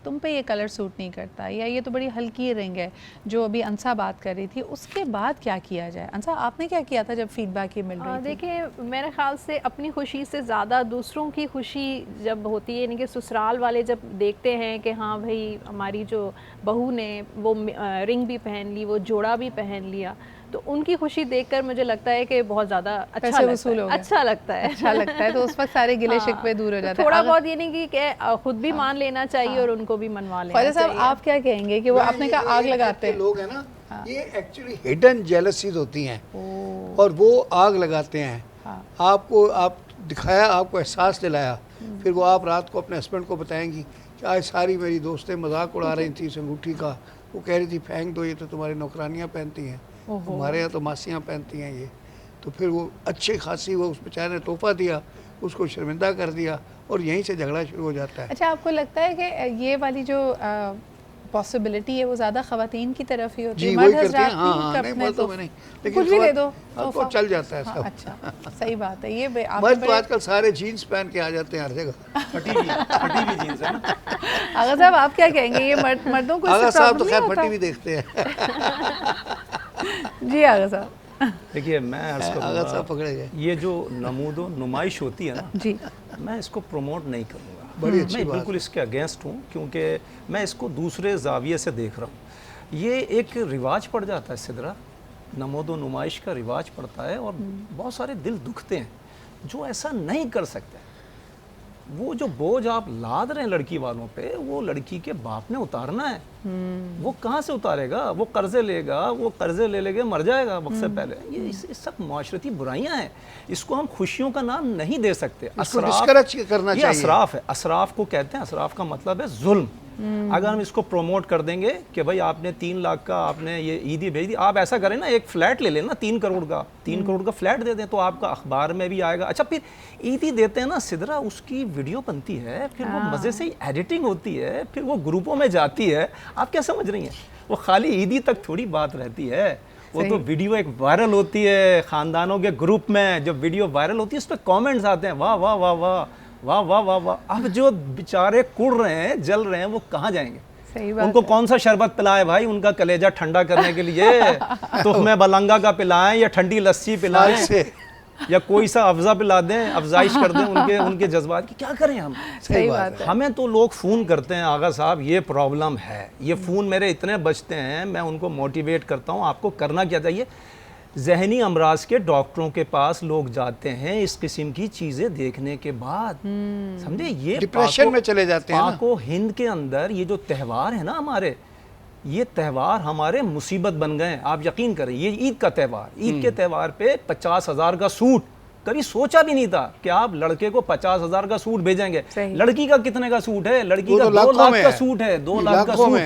تم پہ یہ کلر سوٹ نہیں کرتا, یا یہ تو بڑی ہلکی رنگ ہے, جو ابھی انسا بات کر رہی تھی, اس کے بعد کیا کیا جائے؟ انسا آپ نے کیا کیا تھا جب فیڈ بیک یہ مل رہی تھی؟ دیکھیں میرے خیال سے اپنی خوشی سے زیادہ دوسروں کی خوشی جب ہوتی ہے, یعنی کہ سسرال والے جب دیکھتے ہیں کہ ہاں بھائی ہماری جو بہو نے وہ رنگ بھی پہن لی, وہ جوڑا بھی پہن لیا, تو ان کی خوشی دیکھ کر مجھے لگتا ہے کہ بہت زیادہ اچھا لگتا ہے. تو اس وقت سارے گلے شکوے دور ہو جاتے ہیں. تھوڑا بہت یہ نہیں کہ خود بھی مان لینا چاہیے اور ان کو بھی منوا لینا چاہیے. صاحب آپ کیا کہیں گے کہ وہ اپنے کا آگ لگاتے ہیں؟ لوگ ہیں نا یہ ایکچولی ہڈن جیلسیز ہوتی ہیں اور وہ آگ لگاتے ہیں. آپ کو آپ دکھایا, آپ کو احساس دلایا, پھر وہ آپ رات کو اپنے ہسبینڈ کو بتائیں گی کہ آج ساری میری دوستیں مذاق اڑا رہی تھیں اس انگوٹھی کا, وہ کہہ رہی تھی پھینک دو, یہ تو تمہاری نوکرانیاں پہنتی ہیں, ہمارے یہاں تو ماسیاں پہنتی ہیں یہ. تو پھر وہ اچھی خاصی وہ اس بیچارے نے تحفہ دیا, اس کو شرمندہ کر دیا, اور یہیں سے جھگڑا شروع ہو جاتا ہے. اچھا آپ کو لگتا ہے کہ یہ والی جو پاسبلٹی ہے وہ زیادہ خواتین کی طرف ہی ہوتی ہے؟ جی وہی کرتی ہیں. ہاں نہیں بولتا میں نہیں, لیکن کچھ بھی دے دو تو چل جاتا ہے سب. اچھا صحیح بات ہے. یہ مرد تو آج کل سارے جینس پہن کے آ جاتے ہیں ہر جگہ, پھٹی ہوئی جینس ہے نا. آغا صاحب آپ کیا کہیں گے, یہ مردوں کو آغا صاحب تو خیر پھٹی بھی دیکھتے ہیں. جی آغا صاحب دیکھیے میں یہ جو نمود و نمائش ہوتی ہے نا, جی میں اس کو پروموٹ نہیں کروں گا. میں بالکل اس کے اگینسٹ ہوں, کیونکہ میں اس کو دوسرے زاویے سے دیکھ رہا ہوں. یہ ایک رواج پڑ جاتا ہے سدرا, نمود و نمائش کا رواج پڑتا ہے, اور بہت سارے دل دکھتے ہیں جو ایسا نہیں کر سکتے. وہ جو بوجھ آپ لاد رہے ہیں لڑکی والوں پہ, وہ لڑکی کے باپ نے اتارنا ہے. وہ کہاں سے اتارے گا؟ وہ قرضے لے گا, وہ قرضے لے کے مر جائے گا وقت سے پہلے. یہ سب معاشرتی برائیاں ہیں, اس کو ہم خوشیوں کا نام نہیں دے سکتے. اسراف کرنا چاہیے. یہ اسراف ہے, اسراف کو کہتے ہیں, اسراف کا مطلب ہے ظلم. اگر ہم اس کو پروموٹ کر دیں گے کہ بھائی آپ نے 3 لاکھ کا آپ نے یہ عیدی بھیج دی, آپ ایسا کریں نا ایک فلیٹ لے لیں نا 3 کروڑ کا فلیٹ دے دیں تو آپ کا اخبار میں بھی آئے گا. اچھا پھر عیدی دیتے ہیں نا سدرا, اس کی ویڈیو بنتی ہے, پھر وہ مزے سے ایڈیٹنگ ہوتی ہے, پھر وہ گروپوں میں جاتی ہے. آپ کیا سمجھ رہی ہیں, وہ خالی عیدی تک تھوڑی بات رہتی ہے, وہ تو ویڈیو ایک وائرل ہوتی ہے خاندانوں کے گروپ میں. جب ویڈیو وائرل ہوتی ہے اس پہ کامنٹس آتے ہیں واہ واہ واہ واہ واہ واہ واہ واہ. اب جو بیچارے کڑ رہے ہیں جل رہے ہیں وہ کہاں جائیں گے؟ ان کو کون سا شربت پلائے بھائی ان کا کلیجہ ٹھنڈا کرنے کے لیے؟ تخمِ بلنگا کا پلائیں یا ٹھنڈی لسی پلائیں یا کوئی سا افزا پلا دیں, افزائش کر دیں ان کے جذبات کی. کیا کریں ہم؟ صحیح بات ہے. ہمیں تو لوگ فون کرتے ہیں آغا صاحب یہ پرابلم ہے, یہ فون میرے اتنے بجتے ہیں, میں ان کو موٹیویٹ کرتا ہوں آپ کو کرنا کیا چاہیے. ذہنی امراض کے ڈاکٹروں کے پاس لوگ جاتے ہیں اس قسم کی چیزیں دیکھنے کے بعد, سمجھے, یہ ڈپریشن میں چلے جاتے ہیں. پاک و ہند کے اندر یہ جو تہوار ہے نا ہمارے, یہ تہوار ہمارے مصیبت بن گئے ہیں. آپ یقین کریں یہ عید کا تہوار, عید کے تہوار پہ 50,000 کا سوٹ, کبھی سوچا بھی نہیں تھا کہ آپ لڑکے کو 50,000 کا سوٹ بھیجیں گے. لڑکی کا کتنے کا سوٹ ہے؟ لڑکی کا 2 لاکھ کا سوٹ ہے, 2 لاکھ کا سوٹ.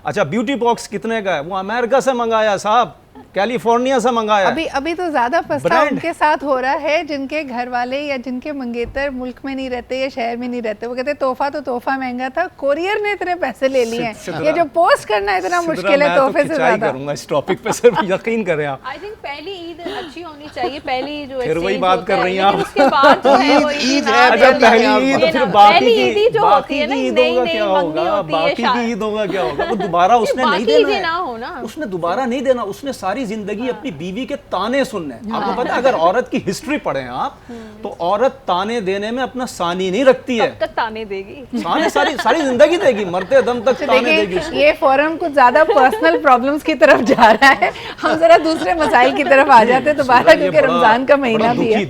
اچھا بیوٹی باکس کتنے کا ہے؟ وہ امریکہ سے منگایا صاحب, کیلیفورنیا سے منگایا. ابھی تو زیادہ پستا ان کے ساتھ ہو رہا ہے جن کے گھر والے یا جن کے منگیتر ملک میں نہیں رہتے یا شہر میں نہیں رہتے. وہ کہتے ہیں تحفہ تو تحفہ مہنگا تھا, کوریئر نے اتنے پیسے لے لیے ہیں, یہ جو پوسٹ کرنا اتنا مشکل ہے تحفے سے زیادہ. کروں گا اس ٹاپک پہ صرف یقین کریں آپ. آئی تھنک پہلی عید اچھی ہونی چاہیے, پہلی جو پھر وہی بات کر رہی ہیں آپ. اس کے بعد جو ہے وہ عید ہے. اچھا پہلی عید تو پھر باقی عید جو ہوتی ہے نا عید ہوگا کیا ہوگا, باقی کی عید ہوگا کیا ہوگا, وہ دوبارہ اس نے نہیں دینا ہے, اس نے دوبارہ نہیں دینا, اس نے ساری زندگی اپنی بیوی کے تانے سننے. آپ کو پتہ ہے اگر عورت کی ہسٹری پڑھیں آپ تو عورت تانے دینے میں اپنا ثانی نہیں رکھتی ہے. کب تک تانے دے گی؟ تانے ساری زندگی دے گی, مرتے دم تک تانے دے گی. یہ فورم کچھ زیادہ پرسنل پرابلمز کی طرف جا رہا ہے, ہم ذرا دوسرے مسائل کی طرف آ جاتے ہیں دوبارہ, کیونکہ رمضان کا مہینہ بھی ہے.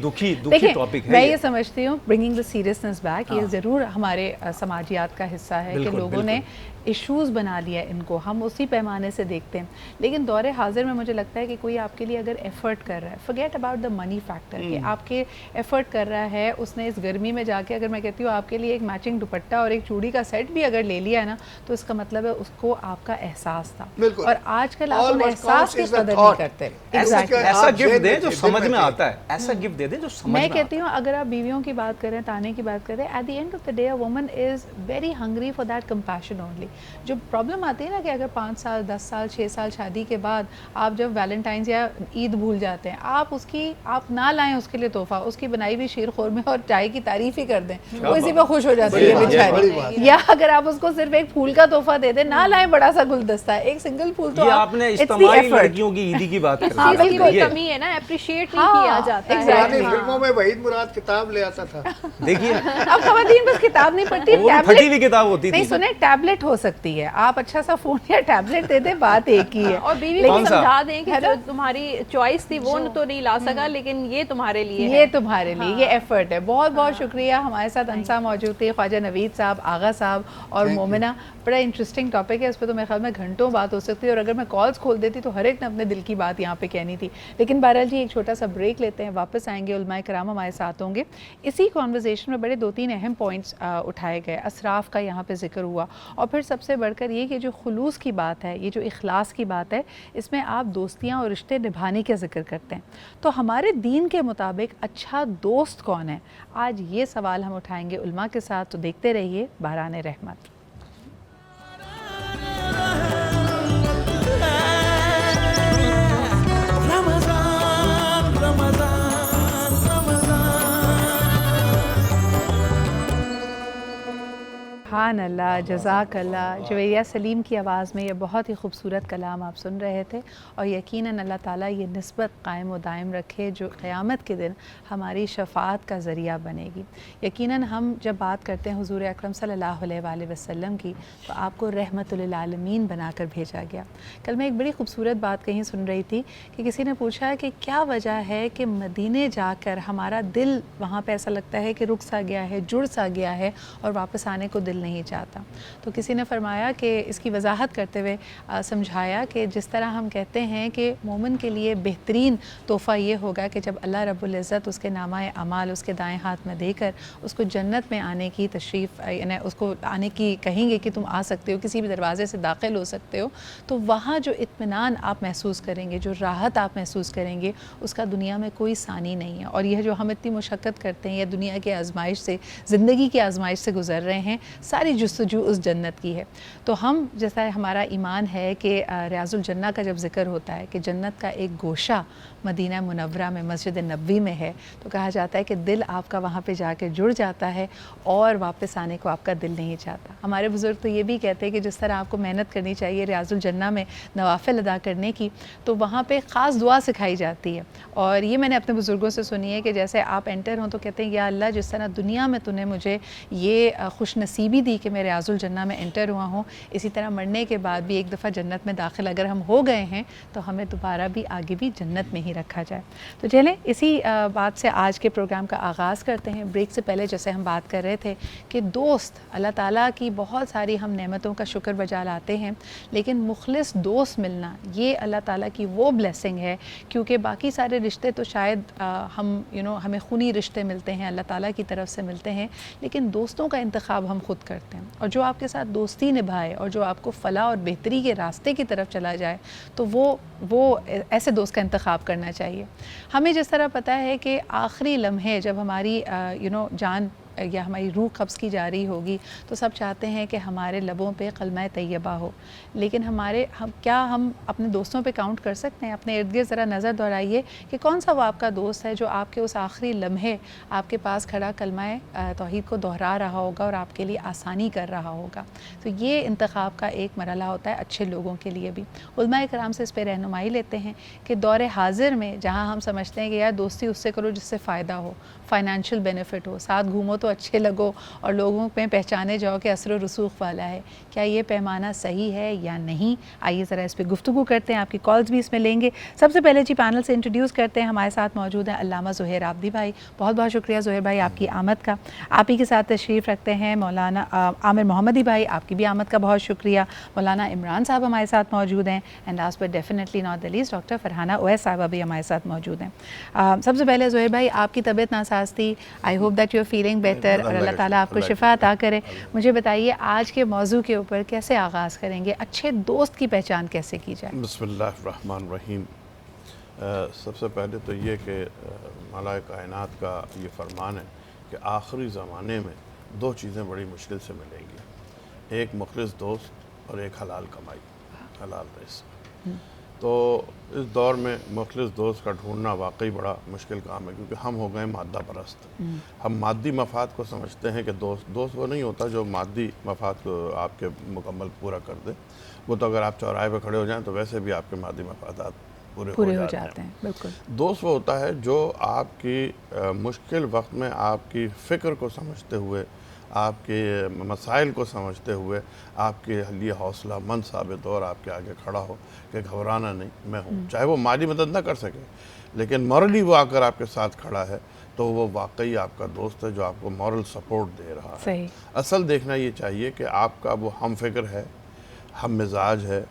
دیکھیں میں یہ سمجھتی ہوں برنگنگ دا سیریسنس بیک, یہ ضرور ہمارے سماجیات کا حصہ ہے کہ لوگوں نے ایشوز بنا لیا ان کو, ہم اسی پیمانے سے دیکھتے ہیں. لیکن دور حاضر میں مجھے لگتا ہے کہ کوئی آپ کے لیے اگر ایفرٹ کر رہا ہے, forget about the money factor, کہ آپ کے ایفرٹ کر رہا ہے, اس نے اس گرمی میں جا کے, اگر میں کہتی ہوں آپ کے لیے ایک میچنگ دوپٹہ اور ایک چوڑی کا سیٹ بھی اگر لے لیا ہے نا, تو اس کا مطلب ہے اس کو آپ کا احساس تھا. اور آج کل آپ ان احساس کی قدر نہیں کرتے. ایسا گفٹ دیں جو سمجھ میں آتا ہے, ایسا گفٹ دے دیں جو سمجھ میں آتا ہے. میں کہتی ہوں اگر آپ بیویوں کی بات کریں, تانے کی بات کریں, at the end of the day a woman is very hungry for that compassion only. جو پرابلم آتی ہے نا کہ اگر 5 سال 10 سال 6 سال شادی کے بعد آپ جب ویلنٹائنز یا عید بھول جاتے ہیں, آپ نہ لائیں اس کے لیے تحفہ, اس کی بنائی ہوئی شیر خورمے اور چائے کی تعریف ہی کر دیں, وہ اسی پہ خوش ہو جاتی ہے بیچاری. یا اگر آپ اس کو صرف ایک پھول کا تحفہ دے دیں, نہ لائیں بڑا سا گلدستہ, ایک سنگل پھول تو آپ نے اجتماعی لڑکیوں کی عیدی کی بات کی کمی ہے نا, اپریشیٹ نہیں کیا جاتا ہے. فلموں میں وحید مراد کتاب لے آتا تھا. دیکھیے اب خواتین بس کتاب نہیں پڑھتی, پھٹی ہوئی کتاب ہوتی تھی. نہیں سنیں, ٹیبلٹ ہو سکتی ہے, آپ اچھا سا فون یا ٹیبلٹ دے دیں, بات ایک ہی ہے. اور بیوی کو سمجھا دیں کہ جو تمہاری چوائس تھی وہ تو نہیں لا سکا, لیکن یہ تمہارے لیے, یہ تمہارے لیے, یہ ایفرٹ ہے. بہت بہت شکریہ. ہمارے ساتھ انسا موجود تھے, خواجہ نوید صاحب, آغا صاحب اور مومنہ. بڑا انٹرسٹنگ ٹاپک ہے, اس پہ تو میرے خیال میں گھنٹوں بات ہو سکتی ہے, اور اگر میں کالز کھول دیتی تو ہر ایک نے اپنے دل کی بات یہاں پہ کہنی تھی. لیکن بہرحال جی ایک چھوٹا سا بریک لیتے ہیں, واپس آئیں گے, علماء کرام ہمارے ساتھ ہوں گے. اسی کانورزیشن میں بڑے 2-3 اہم پوائنٹس اٹھائے گئے. اسراف کا یہاں پہ ذکر ہوا, اور پھر سب سے بڑھ کر یہ کہ جو خلوص کی بات ہے, یہ جو اخلاص کی بات ہے, اس میں آپ دوستیاں اور رشتے نبھانے کا ذکر کرتے ہیں. تو ہمارے دین کے مطابق اچھا دوست کون ہے, آج یہ سوال ہم اٹھائیں گے علماء کے ساتھ. تو دیکھتے رہیے بہران رحمت. سبحان اللہ, جزاک اللہ. جویریہ سلیم کی آواز میں یہ بہت ہی خوبصورت کلام آپ سن رہے تھے, اور یقیناً اللہ تعالیٰ یہ نسبت قائم و دائم رکھے جو قیامت کے دن ہماری شفاعت کا ذریعہ بنے گی. یقیناً ہم جب بات کرتے ہیں حضور اکرم صلی اللہ علیہ وآلہ وسلم کی, تو آپ کو رحمت للعالمین بنا کر بھیجا گیا. کل میں ایک بڑی خوبصورت بات کہیں سن رہی تھی کہ کسی نے پوچھا کہ کیا وجہ ہے کہ مدینے جا کر ہمارا دل وہاں پہ ایسا لگتا ہے کہ رک سا گیا ہے, جڑ سا گیا ہے, اور واپس آنے کو دل نہیں چاہتا. تو کسی نے فرمایا کہ اس کی وضاحت کرتے ہوئے سمجھایا کہ جس طرح ہم کہتے ہیں کہ مومن کے لیے بہترین تحفہ یہ ہوگا کہ جب اللہ رب العزت اس کے نامہ اعمال اس کے دائیں ہاتھ میں دے کر اس کو جنت میں آنے کی تشریف یعنی اس کو آنے کی کہیں گے کہ تم آ سکتے ہو, کسی بھی دروازے سے داخل ہو سکتے ہو, تو وہاں جو اطمینان آپ محسوس کریں گے, جو راحت آپ محسوس کریں گے, اس کا دنیا میں کوئی ثانی نہیں ہے. اور یہ جو ہم اتنی مشقت کرتے ہیں یا دنیا کے آزمائش سے, زندگی کی آزمائش سے گزر رہے ہیں, ساری جستجو اس جنت کی ہے. تو ہم جیسا ہمارا ایمان ہے کہ ریاض الجنہ کا جب ذکر ہوتا ہے کہ جنت کا ایک گوشہ مدینہ منورہ میں مسجد نبوی میں ہے, تو کہا جاتا ہے کہ دل آپ کا وہاں پہ جا کے جڑ جاتا ہے اور واپس آنے کو آپ کا دل نہیں چاہتا. ہمارے بزرگ تو یہ بھی کہتے ہیں کہ جس طرح آپ کو محنت کرنی چاہیے ریاض الجنہ میں نوافل ادا کرنے کی, تو وہاں پہ خاص دعا سکھائی جاتی ہے. اور یہ میں نے اپنے بزرگوں سے سنی ہے کہ جیسے آپ انٹر ہوں تو کہتے ہیں یا اللہ جس طرح دنیا میں تو نے مجھے یہ خوش نصیبی دی کہ میں ریاض الجنہ میں انٹر ہوا ہوں, اسی طرح مرنے کے بعد بھی ایک دفعہ جنت میں داخل اگر ہم ہو گئے ہیں تو ہمیں دوبارہ بھی آگے بھی جنت میں ہی رکھا جائے. تو چلیں اسی بات سے آج کے پروگرام کا آغاز کرتے ہیں. بریک سے پہلے جیسے ہم بات کر رہے تھے کہ دوست, اللہ تعالیٰ کی بہت ساری ہم نعمتوں کا شکر بجا لاتے ہیں, لیکن مخلص دوست ملنا یہ اللہ تعالیٰ کی وہ بلیسنگ ہے, کیونکہ باقی سارے رشتے تو شاید ہم ہمیں خونی رشتے ملتے ہیں, اللہ تعالیٰ کی طرف سے ملتے ہیں, لیکن دوستوں کا انتخاب ہم خود کرتے ہیں. اور جو آپ کے ساتھ دوستی نبھائے اور جو آپ کو فلاح اور بہتری کے راستے کی طرف چلا جائے, تو وہ ایسے دوست کا انتخاب کرنا چاہیے. ہمیں جس طرح پتہ ہے کہ آخری لمحے جب ہماری جان یا ہماری روح قبض کی جا رہی ہوگی تو سب چاہتے ہیں کہ ہمارے لبوں پہ کلمہ طیبہ ہو, لیکن کیا ہم اپنے دوستوں پہ کاؤنٹ کر سکتے ہیں؟ اپنے ارد گرد ذرا نظر دہرائیے کہ کون سا وہ آپ کا دوست ہے جو آپ کے اس آخری لمحے آپ کے پاس کھڑا کلمہ توحید کو دہرا رہا ہوگا اور آپ کے لیے آسانی کر رہا ہوگا. تو یہ انتخاب کا ایک مرحلہ ہوتا ہے اچھے لوگوں کے لیے بھی. علماء کرام سے اس پہ رہنمائی لیتے ہیں کہ دور حاضر میں جہاں ہم سمجھتے ہیں کہ یار دوستی اس سے کرو جس سے فائدہ ہو, فائنینشیل بینیفٹ ہو, ساتھ گھومو تو اچھے لگو اور لوگوں میں پہچانے جاؤ کہ اثر و رسوخ والا ہے, کیا یہ پیمانہ صحیح ہے یا نہیں؟ آئیے ذرا اس پہ گفتگو کرتے ہیں. آپ کی کالز بھی اس میں لیں گے. سب سے پہلے جی پینل سے انٹروڈیوس کرتے ہیں, ہمارے ساتھ موجود ہیں علامہ زہیر عابدی بھائی. بہت بہت شکریہ زہیر بھائی آپ کی آمد کا. آپ ہی کے ساتھ تشریف رکھتے ہیں مولانا عامر محمدی بھائی, آپ کی بھی آمد کا بہت شکریہ. مولانا عمران صاحب ہمارے ساتھ موجود ہیں, and last but definitely not the least doctor Farhana Owais sahiba بھی ہمارے ساتھ موجود ہیں. سب سے پہلے زہیر بھائی آپ کی طبیعت ناساز تھی, I hope that you are feeling better, اور اللہ تعالیٰ آپ کو شفا عطا کرے. مجھے بتائیے آج کے موضوع کے اوپر کیسے آغاز کریں گے, اچھے دوست کی پہچان کیسے کی جائے؟ بسم اللہ الرحمن الرحیم. سب سے پہلے تو یہ کہ مولا کائنات کا یہ فرمان ہے کہ آخری زمانے میں دو چیزیں بڑی مشکل سے ملیں گی, ایک مخلص دوست اور ایک حلال کمائی, حلال رزق. تو اس دور میں مخلص دوست کا ڈھونڈنا واقعی بڑا مشکل کام ہے, کیونکہ ہم ہو گئے مادہ پرست. ہم مادی مفاد کو سمجھتے ہیں کہ دوست وہ نہیں ہوتا جو مادی مفاد کو آپ کے مکمل پورا کر دے. وہ تو اگر آپ چوراہے پہ کھڑے ہو جائیں تو ویسے بھی آپ کے مادی مفادات پورے ہو جاتے ہیں. بالکل. دوست وہ ہوتا ہے جو آپ کی مشکل وقت میں آپ کی فکر کو سمجھتے ہوئے, آپ کے مسائل کو سمجھتے ہوئے آپ کے لیے حوصلہ مند ثابت ہو اور آپ کے آگے کھڑا ہو کہ گھبرانا نہیں, میں ہوں. چاہے وہ مالی مدد نہ کر سکے, لیکن مورلی وہ آ کر آپ کے ساتھ کھڑا ہے تو وہ واقعی آپ کا دوست ہے جو آپ کو مورل سپورٹ دے رہا ہے. اصل دیکھنا یہ چاہیے کہ آپ کا وہ ہم فکر ہے, ہم مزاج ہے.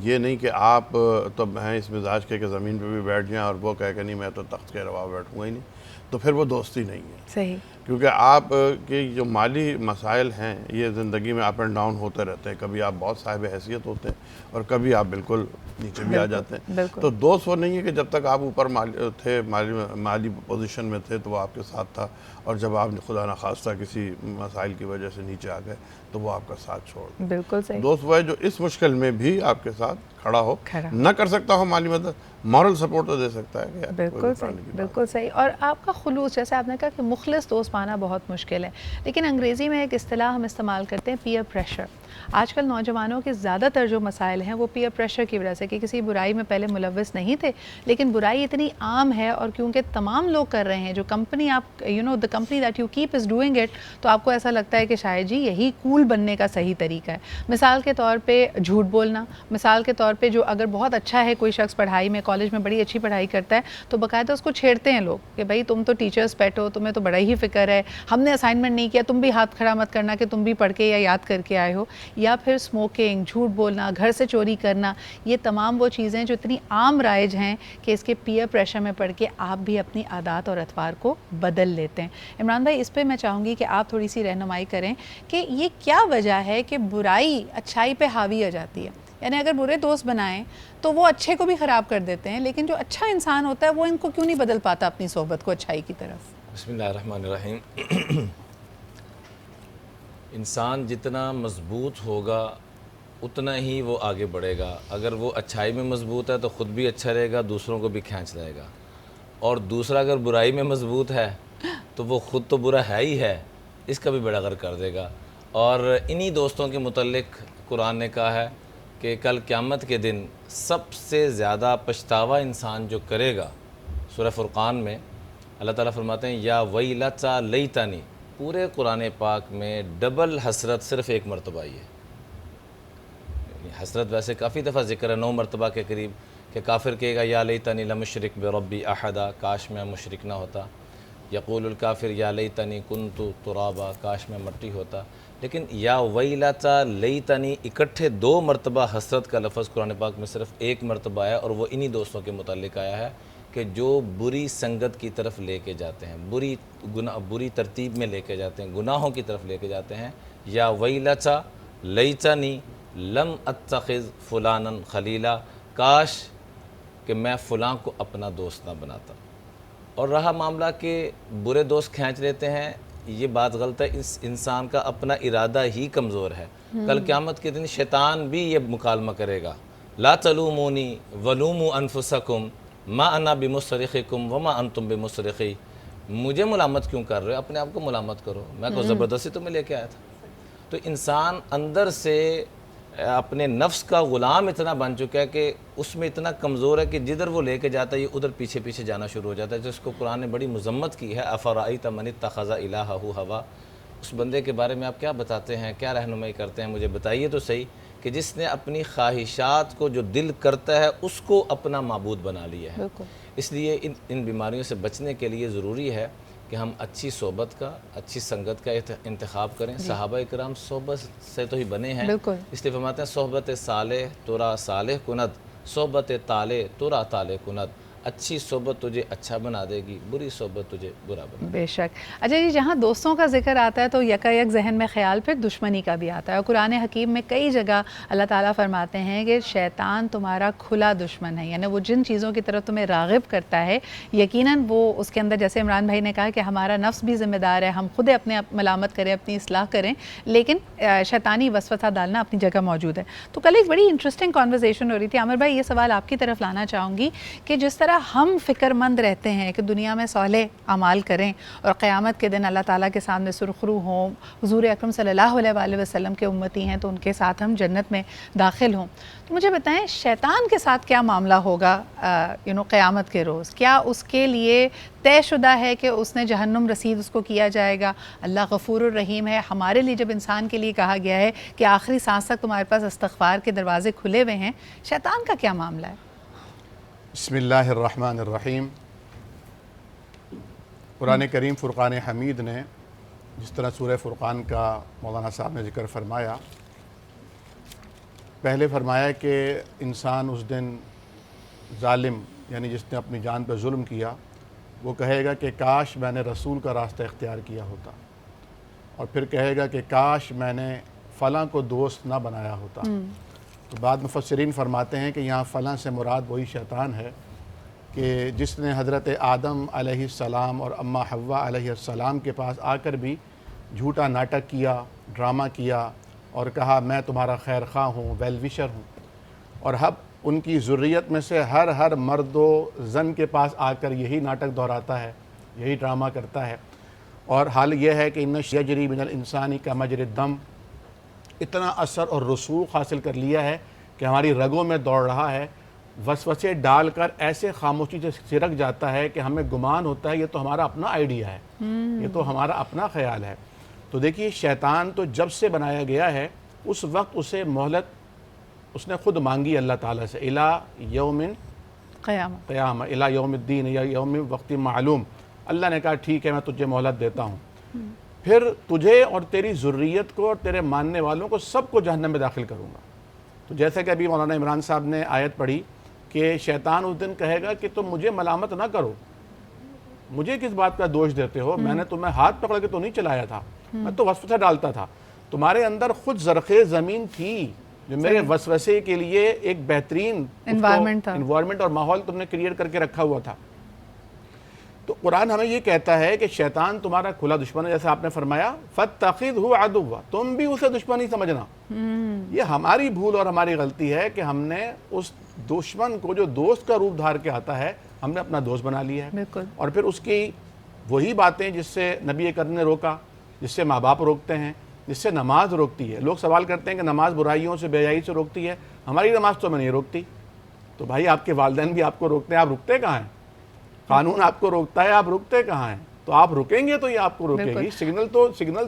یہ نہیں کہ آپ تو ہیں اس مزاج کے کہ زمین پہ بھی بیٹھ جائیں اور وہ کہہ کہ نہیں میں تو تخت کے روا بیٹھوں گا ہی نہیں, تو پھر وہ دوستی نہیں ہے. صحیح. کیونکہ آپ کے جو مالی مسائل ہیں یہ زندگی میں اپ اینڈ ڈاؤن ہوتے رہتے ہیں. کبھی آپ بہت صاحب حیثیت ہوتے ہیں اور کبھی آپ بالکل نیچے بھی آ جاتے ہیں. تو دوست وہ نہیں ہے کہ جب تک آپ اوپر مالی پوزیشن میں تھے تو وہ آپ کے ساتھ تھا, اور جب آپ خدا نخواستہ کسی مسائل کی وجہ سے نیچے آ گئے تو وہ آپ کا ساتھ چھوڑ دے. بالکل صحیح. دوست وہ ہے جو اس مشکل میں بھی آپ کے ساتھ کھڑا ہو, نہ کر سکتا ہو مالی مدد, مورل سپورٹ تو دے سکتا ہے کہ بالکل صحیح. بالکل صحیح. اور آپ کا خلوص, جیسے آپ نے کہا کہ مخلص دوست پانا بہت مشکل ہے, لیکن انگریزی میں ایک اصطلاح ہم استعمال کرتے ہیں پیئر پریشر. آج کل نوجوانوں کے زیادہ تر جو مسائل ہیں وہ پیئر پریشر کی وجہ سے، کہ کسی برائی میں پہلے ملوث نہیں تھے لیکن برائی اتنی عام ہے اور کیونکہ تمام لوگ کر رہے ہیں، جو کمپنی آپ the company that you keep is doing it, تو آپ کو ایسا لگتا ہے کہ شاید جی یہی کول بننے کا صحیح طریقہ ہے. مثال کے طور پہ جھوٹ بولنا، مثال کے طور پہ جو اگر بہت اچھا ہے کوئی شخص پڑھائی میں، کالج میں بڑی اچھی پڑھائی کرتا ہے تو باقاعدہ اس کو چھیڑتے ہیں لوگ کہ بھائی تم تو ٹیچرز پیٹ ہو، تمہیں تو بڑا ہی فکر ہے، ہم نے اسائنمنٹ نہیں کیا، تم بھی ہاتھ کھڑا مت کرنا کہ تم بھی پڑھ کے یا یاد کر کے آئے ہو. یا پھر اسموکنگ، جھوٹ بولنا، گھر سے چوری کرنا، یہ تمام وہ چیزیں جو اتنی عام رائج ہیں کہ اس کے پیئر پریشر میں پڑھ کے آپ بھی اپنی عادات اور اطوار کو بدل لیتے ہیں. عمران بھائی اس پہ میں چاہوں گی کہ آپ تھوڑی سی رہنمائی کریں کہ یہ کیا وجہ ہے کہ برائی اچھائی پہ حاوی ہو جاتی ہے. یعنی اگر برے دوست بنائیں تو وہ اچھے کو بھی خراب کر دیتے ہیں، لیکن جو اچھا انسان ہوتا ہے وہ ان کو کیوں نہیں بدل پاتا اپنی صحبت کو اچھائی کی طرف؟ بسم اللہ الرحمن الرحیم. انسان جتنا مضبوط ہوگا اتنا ہی وہ آگے بڑھے گا. اگر وہ اچھائی میں مضبوط ہے تو خود بھی اچھا رہے گا، دوسروں کو بھی کھینچ لائے گا. اور دوسرا اگر برائی میں مضبوط ہے تو وہ خود تو برا ہے ہی ہے، اس کا بھی بیڑا غرق کر دے گا. اور انہی دوستوں کے متعلق قرآن نے کہا ہے کہ کل قیامت کے دن سب سے زیادہ پچھتاوا انسان جو کرے گا، سورہ فرقان میں اللہ تعالیٰ فرماتے ہیں یا ویلتا لیتنی. پورے قرآن پاک میں ڈبل حسرت صرف ایک مرتبہ آئی ہے. حسرت ویسے کافی دفعہ ذکر ہے، 9 مرتبہ کے قریب، کہ کافر کہے گا یا لیتنی لم اشرک بربی احدا، کاش میں مشرک نہ ہوتا. یقول الکافر یا لیتنی کنت ترابا، کاش میں مٹی ہوتا. لیکن یا ویلتا لیتنی اکٹھے 2 مرتبہ حسرت کا لفظ قرآن پاک میں صرف 1 مرتبہ آیا، اور وہ انہی دوستوں کے متعلق آیا ہے کہ جو بری سنگت کی طرف لے کے جاتے ہیں، بری ترتیب میں لے کے جاتے ہیں، گناہوں کی طرف لے کے جاتے ہیں. یا ویلتا لیتنی لم اتخذ فلانا خلیلا، کاش کہ میں فلاں کو اپنا دوست نہ بناتا. اور رہا معاملہ کہ برے دوست کھینچ لیتے ہیں، یہ بات غلط ہے. اس انسان کا اپنا ارادہ ہی کمزور ہے. کل قیامت کے دن شیطان بھی یہ مکالمہ کرے گا، لا تلومونی ولوموا انفسکم ما انا بمصرخکم وما انتم بمصرخی. مجھے ملامت کیوں کر رہے ہو؟ اپنے آپ کو ملامت کرو، میں کو زبردستی تمہیں لے کے آیا تھا. تو انسان اندر سے اپنے نفس کا غلام اتنا بن چکا ہے کہ اس میں اتنا کمزور ہے کہ جدھر وہ لے کے جاتا ہے یہ ادھر پیچھے پیچھے جانا شروع ہو جاتا ہے. جس کو قرآن نے بڑی مذمت کی ہے، افرأیت من اتخذ الہہ ہوا. اس بندے کے بارے میں آپ کیا بتاتے ہیں، کیا رہنمائی کرتے ہیں؟ مجھے بتائیے تو صحیح کہ جس نے اپنی خواہشات کو جو دل کرتا ہے اس کو اپنا معبود بنا لیا ہے. اس لیے ان بیماریوں سے بچنے کے لیے ضروری ہے کہ ہم اچھی صحبت کا، اچھی سنگت کا انتخاب کریں. صحابہ اکرام صحبت سے تو ہی بنے ہیں، اس لیے فرماتے ہیں صحبت صالح ترا صالح کند، صحبت طالع ترا طالع کند. اچھی صحبت تجھے اچھا بنا دے گی، بری صحبت تجھے برا بنا دے گی. بے شک. اچھا جی، جہاں دوستوں کا ذکر آتا ہے تو یکایک ذہن میں خیال پھر دشمنی کا بھی آتا ہے. اور قرآن حکیم میں کئی جگہ اللہ تعالیٰ فرماتے ہیں کہ شیطان تمہارا کھلا دشمن ہے. یعنی وہ جن چیزوں کی طرف تمہیں راغب کرتا ہے یقیناً وہ اس کے اندر، جیسے عمران بھائی نے کہا کہ ہمارا نفس بھی ذمہ دار ہے، ہم خود اپنے ملامت کریں، اپنی اصلاح کریں، لیکن شیطانی وسوسہ ڈالنا اپنی جگہ موجود ہے. تو کل ایک بڑی انٹرسٹنگ کانورسیشن ہو رہی تھی. عامر بھائی، یہ سوال آپ کی طرف لانا چاہوں گی کہ جس طرح ہم فکر مند رہتے ہیں کہ دنیا میں صالح اعمال کریں اور قیامت کے دن اللہ تعالیٰ کے سامنے سرخرو ہوں، حضور اکرم صلی اللہ علیہ وآلہ وسلم کے امتی ہیں تو ان کے ساتھ ہم جنت میں داخل ہوں، تو مجھے بتائیں شیطان کے ساتھ کیا معاملہ ہوگا قیامت کے روز؟ کیا اس کے لیے طے شدہ ہے کہ اس نے جہنم رسید اس کو کیا جائے گا؟ اللہ غفور الرحیم ہے. ہمارے لیے جب انسان کے لیے کہا گیا ہے کہ آخری سانس تک تمہارے پاس استغفار کے دروازے کھلے ہوئے ہیں، شیطان کا کیا معاملہ ہے؟ بسم اللہ الرحمن الرحیم. قرآن کریم فرقان حمید نے جس طرح سورہ فرقان کا مولانا صاحب نے ذکر فرمایا، پہلے فرمایا کہ انسان اس دن ظالم، یعنی جس نے اپنی جان پہ ظلم کیا، وہ کہے گا کہ کاش میں نے رسول کا راستہ اختیار کیا ہوتا، اور پھر کہے گا کہ کاش میں نے فلاں کو دوست نہ بنایا ہوتا. تو بعد مفسرین فرماتے ہیں کہ یہاں فلاں سے مراد وہی شیطان ہے کہ جس نے حضرت آدم علیہ السلام اور اماں حوا علیہ السلام کے پاس آ کر بھی جھوٹا ناٹک کیا، ڈرامہ کیا اور کہا میں تمہارا خیر خواہ ہوں، ویل وشر ہوں. اور اب ان کی ذریت میں سے ہر مرد و زن کے پاس آ کر یہی ناٹک دہراتا ہے، یہی ڈرامہ کرتا ہے. اور حال یہ ہے کہ ان یجری من الانسانی کا مجری الدم، اتنا اثر اور رسوخ حاصل کر لیا ہے کہ ہماری رگوں میں دوڑ رہا ہے، وسوسے ڈال کر ایسے خاموشی سے سرک جاتا ہے کہ ہمیں گمان ہوتا ہے یہ تو ہمارا اپنا آئیڈیا ہے، یہ تو ہمارا اپنا خیال ہے۔ تو دیکھیے شیطان تو جب سے بنایا گیا ہے اس وقت اسے مہلت اس نے خود مانگی اللہ تعالیٰ سے، الی یوم قیامہ، الی یوم الدین یا یوم وقت معلوم۔ اللہ نے کہا ٹھیک ہے میں تجھے مہلت دیتا ہوں، پھر تجھے اور تیری ذریت کو اور تیرے ماننے والوں کو سب کو جہنم میں داخل کروں گا۔ تو جیسے کہ ابھی مولانا عمران صاحب نے آیت پڑھی کہ شیطان اس دن کہے گا کہ تم مجھے ملامت نہ کرو، مجھے کس بات کا دوش دیتے ہو، میں نے تمہیں ہاتھ پکڑ کے تو نہیں چلایا تھا، میں تو وسوسہ ڈالتا تھا، تمہارے اندر خود زرخیز زمین تھی جو میرے وسوسے کے لیے ایک بہترین انوائرمنٹ اور ماحول تم نے کریٹ کر کے رکھا ہوا تھا۔ تو قرآن ہمیں یہ کہتا ہے کہ شیطان تمہارا کھلا دشمن ہے، جیسے آپ نے فرمایا فَاتَّخِذْهُ عَدُوًّا، تم بھی اسے دشمن ہی سمجھنا۔ یہ ہماری بھول اور ہماری غلطی ہے کہ ہم نے اس دشمن کو جو دوست کا روپ دھار کے آتا ہے ہم نے اپنا دوست بنا لیا ہے، اور پھر اس کی وہی باتیں جس سے نبی کریم نے روکا، جس سے ماں باپ روکتے ہیں، جس سے نماز روکتی ہے۔ لوگ سوال کرتے ہیں کہ نماز برائیوں سے، بے حیائی سے روکتی ہے، ہماری نماز تو میں نہیں روکتی۔ تو بھائی آپ کے والدین بھی آپ کو روکتے ہیں، آپ رکتے کہاں ہیں؟ قانون آپ کو روکتا ہے، آپ رکتے کہاں ہیں؟ تو آپ رکیں گے تو یہ آپ کو روکے گی۔ سگنل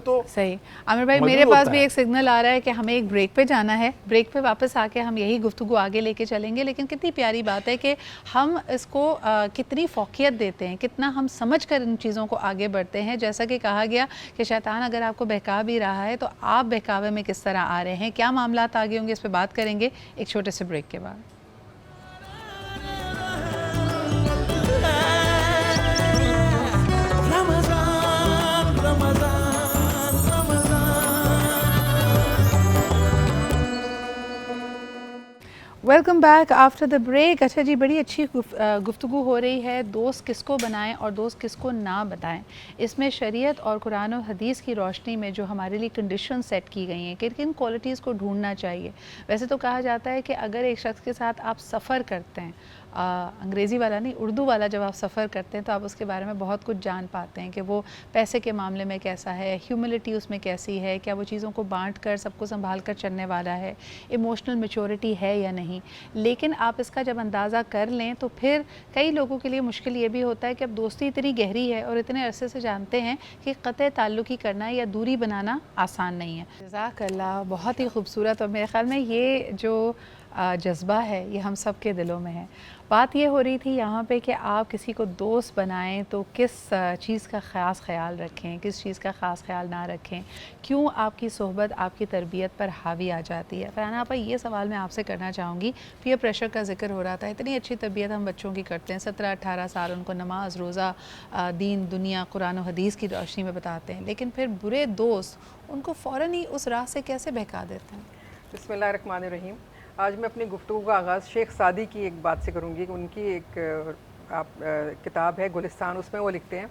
تو صحیح۔ عامر بھائی میرے پاس بھی ایک سگنل آ رہا ہے کہ ہمیں ایک بریک پہ جانا ہے، بریک پہ واپس آ کے ہم یہی گفتگو آگے لے کے چلیں گے، لیکن کتنی پیاری بات ہے کہ ہم اس کو کتنی فوقیت دیتے ہیں، کتنا ہم سمجھ کر ان چیزوں کو آگے بڑھتے ہیں۔ جیسا کہ کہا گیا کہ شیطان اگر آپ کو بہکا بھی رہا ہے تو آپ بہکاوے میں کس طرح آ رہے ہیں، کیا معاملات آگے ہوں گے، اس پہ بات کریں گے ایک چھوٹے سے بریک کے بعد۔ Welcome back after the break. اچھا جی، بڑی اچھی گفتگو ہو رہی ہے دوست کس کو بنائیں اور دوست کس کو نہ بتائیں۔ اس میں شریعت اور قرآن و حدیث کی روشنی میں جو ہمارے لیے کنڈیشن سیٹ کی گئی ہیں کہ کن کوالٹیز کو ڈھونڈنا چاہیے۔ ویسے تو کہا جاتا ہے کہ اگر ایک شخص کے ساتھ آپ سفر کرتے ہیں، انگریزی والا نہیں اردو والا، جب آپ سفر کرتے ہیں تو آپ اس کے بارے میں بہت کچھ جان پاتے ہیں کہ وہ پیسے کے معاملے میں کیسا ہے، ہیوملٹی اس میں کیسی ہے، کیا وہ چیزوں کو بانٹ کر سب کو سنبھال کر چلنے والا ہے، ایموشنل میچورٹی ہے یا نہیں۔ لیکن آپ اس کا جب اندازہ کر لیں تو پھر کئی لوگوں کے لیے مشکل یہ بھی ہوتا ہے کہ اب دوستی اتنی گہری ہے اور اتنے عرصے سے جانتے ہیں کہ قطع تعلقی کرنا یا دوری بنانا آسان نہیں ہے۔ جزاک اللہ، بہت ہی خوبصورت، اور میرے خیال میں یہ جو جذبہ ہے یہ ہم سب کے دلوں میں ہے۔ بات یہ ہو رہی تھی یہاں پہ کہ آپ کسی کو دوست بنائیں تو کس چیز کا خاص خیال رکھیں، کس چیز کا خاص خیال نہ رکھیں، کیوں آپ کی صحبت آپ کی تربیت پر حاوی آ جاتی ہے۔ فرحانہ آپا، یہ سوال میں آپ سے کرنا چاہوں گی۔ پیئر پریشر کا ذکر ہو رہا تھا، اتنی اچھی تربیت ہم بچوں کی کرتے ہیں، 17-18 سال ان کو نماز، روزہ، دین، دنیا، قرآن و حدیث کی روشنی میں بتاتے ہیں، لیکن پھر برے دوست ان کو فوراً ہی اس راہ سے کیسے بہکا دیتے ہیں؟ بسم اللہ الرحمن الرحیم۔ آج میں اپنی گفتگو کا آغاز شیخ سعدی کی ایک بات سے کروں گی کہ ان کی ایک کتاب ہے گلستان، اس میں وہ لکھتے ہیں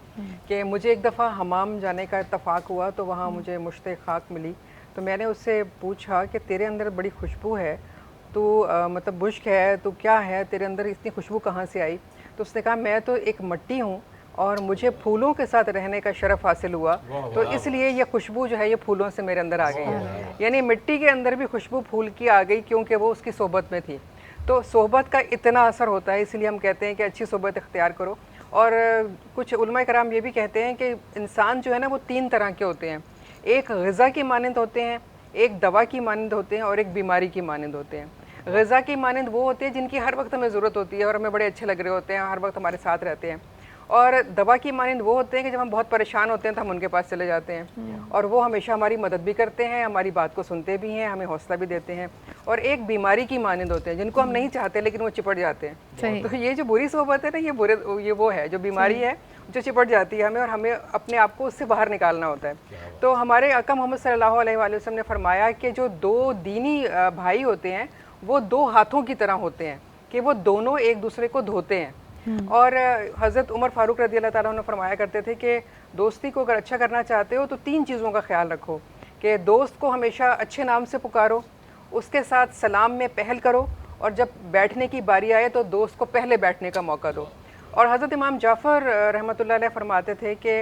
کہ مجھے ایک دفعہ حمام جانے کا اتفاق ہوا تو وہاں مجھے مشت خاک ملی، تو میں نے اس سے پوچھا کہ تیرے اندر بڑی خوشبو ہے، تو مطلب مشک ہے، تو کیا ہے تیرے اندر اتنی خوشبو کہاں سے آئی؟ تو اس نے کہا میں تو ایک مٹی ہوں اور مجھے پھولوں کے ساتھ رہنے کا شرف حاصل ہوا، تو اس لیے یہ خوشبو جو ہے یہ پھولوں سے میرے اندر آ گئی ہے۔ یعنی مٹی کے اندر بھی خوشبو پھول کی آ گئی کیونکہ وہ اس کی صحبت میں تھی۔ تو صحبت کا اتنا اثر ہوتا ہے، اس لیے ہم کہتے ہیں کہ اچھی صحبت اختیار کرو۔ اور کچھ علماء کرام یہ بھی کہتے ہیں کہ انسان جو ہے نا وہ 3 طرح کے ہوتے ہیں، ایک غذا کی مانند ہوتے ہیں، ایک دوا کی مانند ہوتے ہیں، اور ایک بیماری کی مانند ہوتے ہیں۔ غذا کی مانند وہ ہوتے ہیں جن کی ہر وقت ہمیں ضرورت ہوتی ہے اور ہمیں بڑے اچھے لگ رہے ہوتے ہیں، ہر وقت ہمارے ساتھ رہتے ہیں۔ اور دوا کی مانند وہ ہوتے ہیں کہ جب ہم بہت پریشان ہوتے ہیں تو ہم ان کے پاس چلے جاتے ہیں، اور وہ ہمیشہ ہماری مدد بھی کرتے ہیں، ہماری بات کو سنتے بھی ہیں، ہمیں حوصلہ بھی دیتے ہیں۔ اور ایک بیماری کی مانند ہوتے ہیں جن کو ہم نہیں چاہتے لیکن وہ چپٹ جاتے ہیں۔ تو یہ جو بری صحبت ہے نا، یہ وہ ہے جو بیماری ہے جو چپٹ جاتی ہے ہمیں، اور ہمیں اپنے آپ کو اس سے باہر نکالنا ہوتا ہے۔ تو ہمارے آقا محمد صلی اللہ علیہ وآلہ وسلم نے فرمایا کہ جو 2 دینی بھائی ہوتے ہیں وہ 2 ہاتھوں کی طرح ہوتے ہیں کہ وہ دونوں ایک دوسرے کو دھوتے ہیں۔ اور حضرت عمر فاروق رضی اللہ تعالیٰ عنہ فرمایا کرتے تھے کہ دوستی کو اگر اچھا کرنا چاہتے ہو تو 3 چیزوں کا خیال رکھو، کہ دوست کو ہمیشہ اچھے نام سے پکارو، اس کے ساتھ سلام میں پہل کرو، اور جب بیٹھنے کی باری آئے تو دوست کو پہلے بیٹھنے کا موقع دو۔ اور حضرت امام جعفر رحمۃ اللہ علیہ فرماتے تھے کہ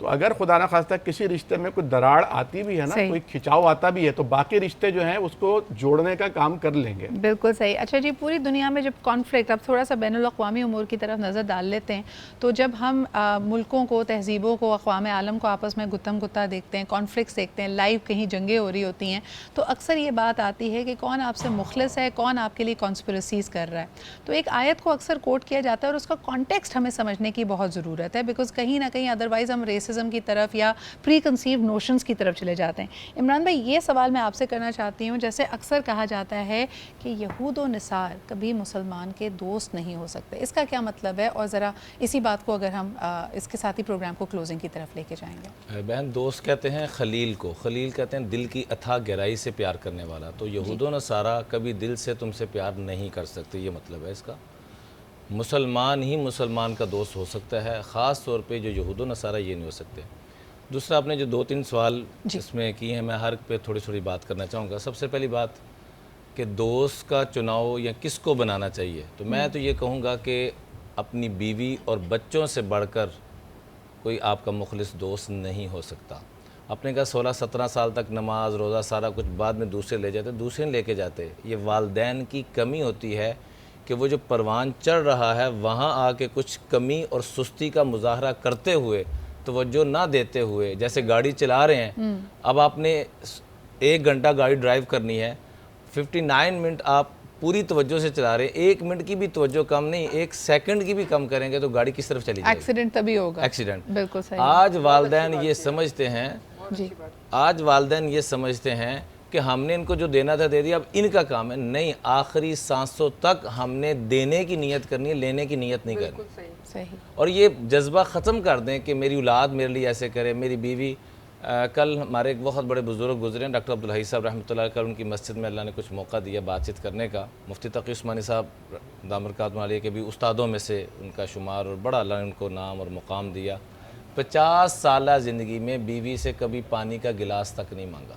تو اگر خدا نخواستہ کسی رشتے میں کوئی دراڑ آتی بھی ہے نا, کوئی کھچاؤ آتا بھی ہے, تو باقی رشتے جو ہیں اس کو جوڑنے کا کام کر لیں گے. بالکل صحیح. اچھا جی, پوری دنیا میں جب کانفلکٹ, اب تھوڑا سا بین الاقوامی امور کی طرف نظر ڈال لیتے ہیں, تو جب ہم ملکوں کو, تہذیبوں کو, اقوام عالم کو آپس میں گتم گتا دیکھتے ہیں, کانفلکٹس دیکھتے ہیں, لائیو کہیں جنگیں ہو رہی ہوتی ہیں, تو اکثر یہ بات آتی ہے کہ کون آپ سے مخلص ہے, کون آپ کے لیے کانسپریسیز کر رہا ہے. تو ایک آیت کو اکثر کوٹ کیا جاتا ہے اور اس کا کانٹیکسٹ ہمیں سمجھنے کی بہت ضرورت ہے, بیکاز کہیں نہ کہیں ادروائز ہم ریسزم کی طرف یا پری کنسیو نوشنز کی طرف چلے جاتے ہیں. عمران بھائی, یہ سوال میں آپ سے کرنا چاہتی ہوں, جیسے اکثر کہا جاتا ہے کہ یہود و نصار کبھی مسلمان کے دوست نہیں ہو سکتے, اس کا کیا مطلب ہے؟ اور ذرا اسی بات کو اگر ہم اس کے ساتھ ہی پروگرام کو کلوزنگ کی طرف لے کے جائیں گے. بہن, دوست کہتے ہیں خلیل کو, خلیل کہتے ہیں دل کی اتھاہ گہرائی سے پیار کرنے والا. تو یہود و نصارہ کبھی دل سے تم سے پیار نہیں کر سکتے, یہ مطلب ہے اس کا. مسلمان ہی مسلمان کا دوست ہو سکتا ہے, خاص طور پہ جو یہود و نصارہ یہ نہیں ہو سکتے. دوسرا, آپ نے جو 2-3 سوال اس میں کیے ہیں, میں ہر پہ تھوڑی تھوڑی بات کرنا چاہوں گا. سب سے پہلی بات کہ دوست کا چناؤ یا کس کو بنانا چاہیے, تو میں تو یہ کہوں گا کہ اپنی بیوی اور بچوں سے بڑھ کر کوئی آپ کا مخلص دوست نہیں ہو سکتا. آپ نے کہا 16-17 سال تک نماز روزہ سارا کچھ بعد میں دوسرے لے جاتے, دوسرے لے کے جاتے. یہ والدین کی کمی ہوتی ہے کہ وہ جو پروان چڑھ رہا ہے وہاں آ کے کچھ کمی اور سستی کا مظاہرہ کرتے ہوئے, توجہ نہ دیتے ہوئے, جیسے گاڑی چلا رہے ہیں, اب آپ نے 1 گھنٹہ گاڑی ڈرائیو کرنی ہے, 59 منٹ آپ پوری توجہ سے چلا رہے ہیں, 1 منٹ کی بھی توجہ کم نہیں, 1 سیکنڈ کی بھی کم کریں گے تو گاڑی کس طرف چلی جائے گی؟ ایکسیڈنٹ تبھی ہوگا. ایکسیڈنٹ. بالکل صحیح. آج والدین یہ سمجھتے ہیں, آج والدین یہ سمجھتے ہیں کہ ہم نے ان کو جو دینا تھا دے دیا, اب ان کا کام ہے. نہیں, آخری سانسوں تک ہم نے دینے کی نیت کرنی ہے, لینے کی نیت نہیں کرنی. اور یہ جذبہ ختم کر دیں کہ میری اولاد میرے لیے ایسے کرے, میری بیوی. کل ہمارے ایک بہت بڑے بزرگ گزرے ہیں, ڈاکٹر عبدالحی صاحب رحمۃ اللہ. کل ان کی مسجد میں اللہ نے کچھ موقع دیا بات چیت کرنے کا. مفتی تقی عثمانی صاحب دامت برکاتہ عالیہ کے بھی استادوں میں سے ان کا شمار, اور بڑا اللہ نے ان کو نام اور مقام دیا. 50 سالہ زندگی میں بیوی سے کبھی پانی کا گلاس تک نہیں مانگا.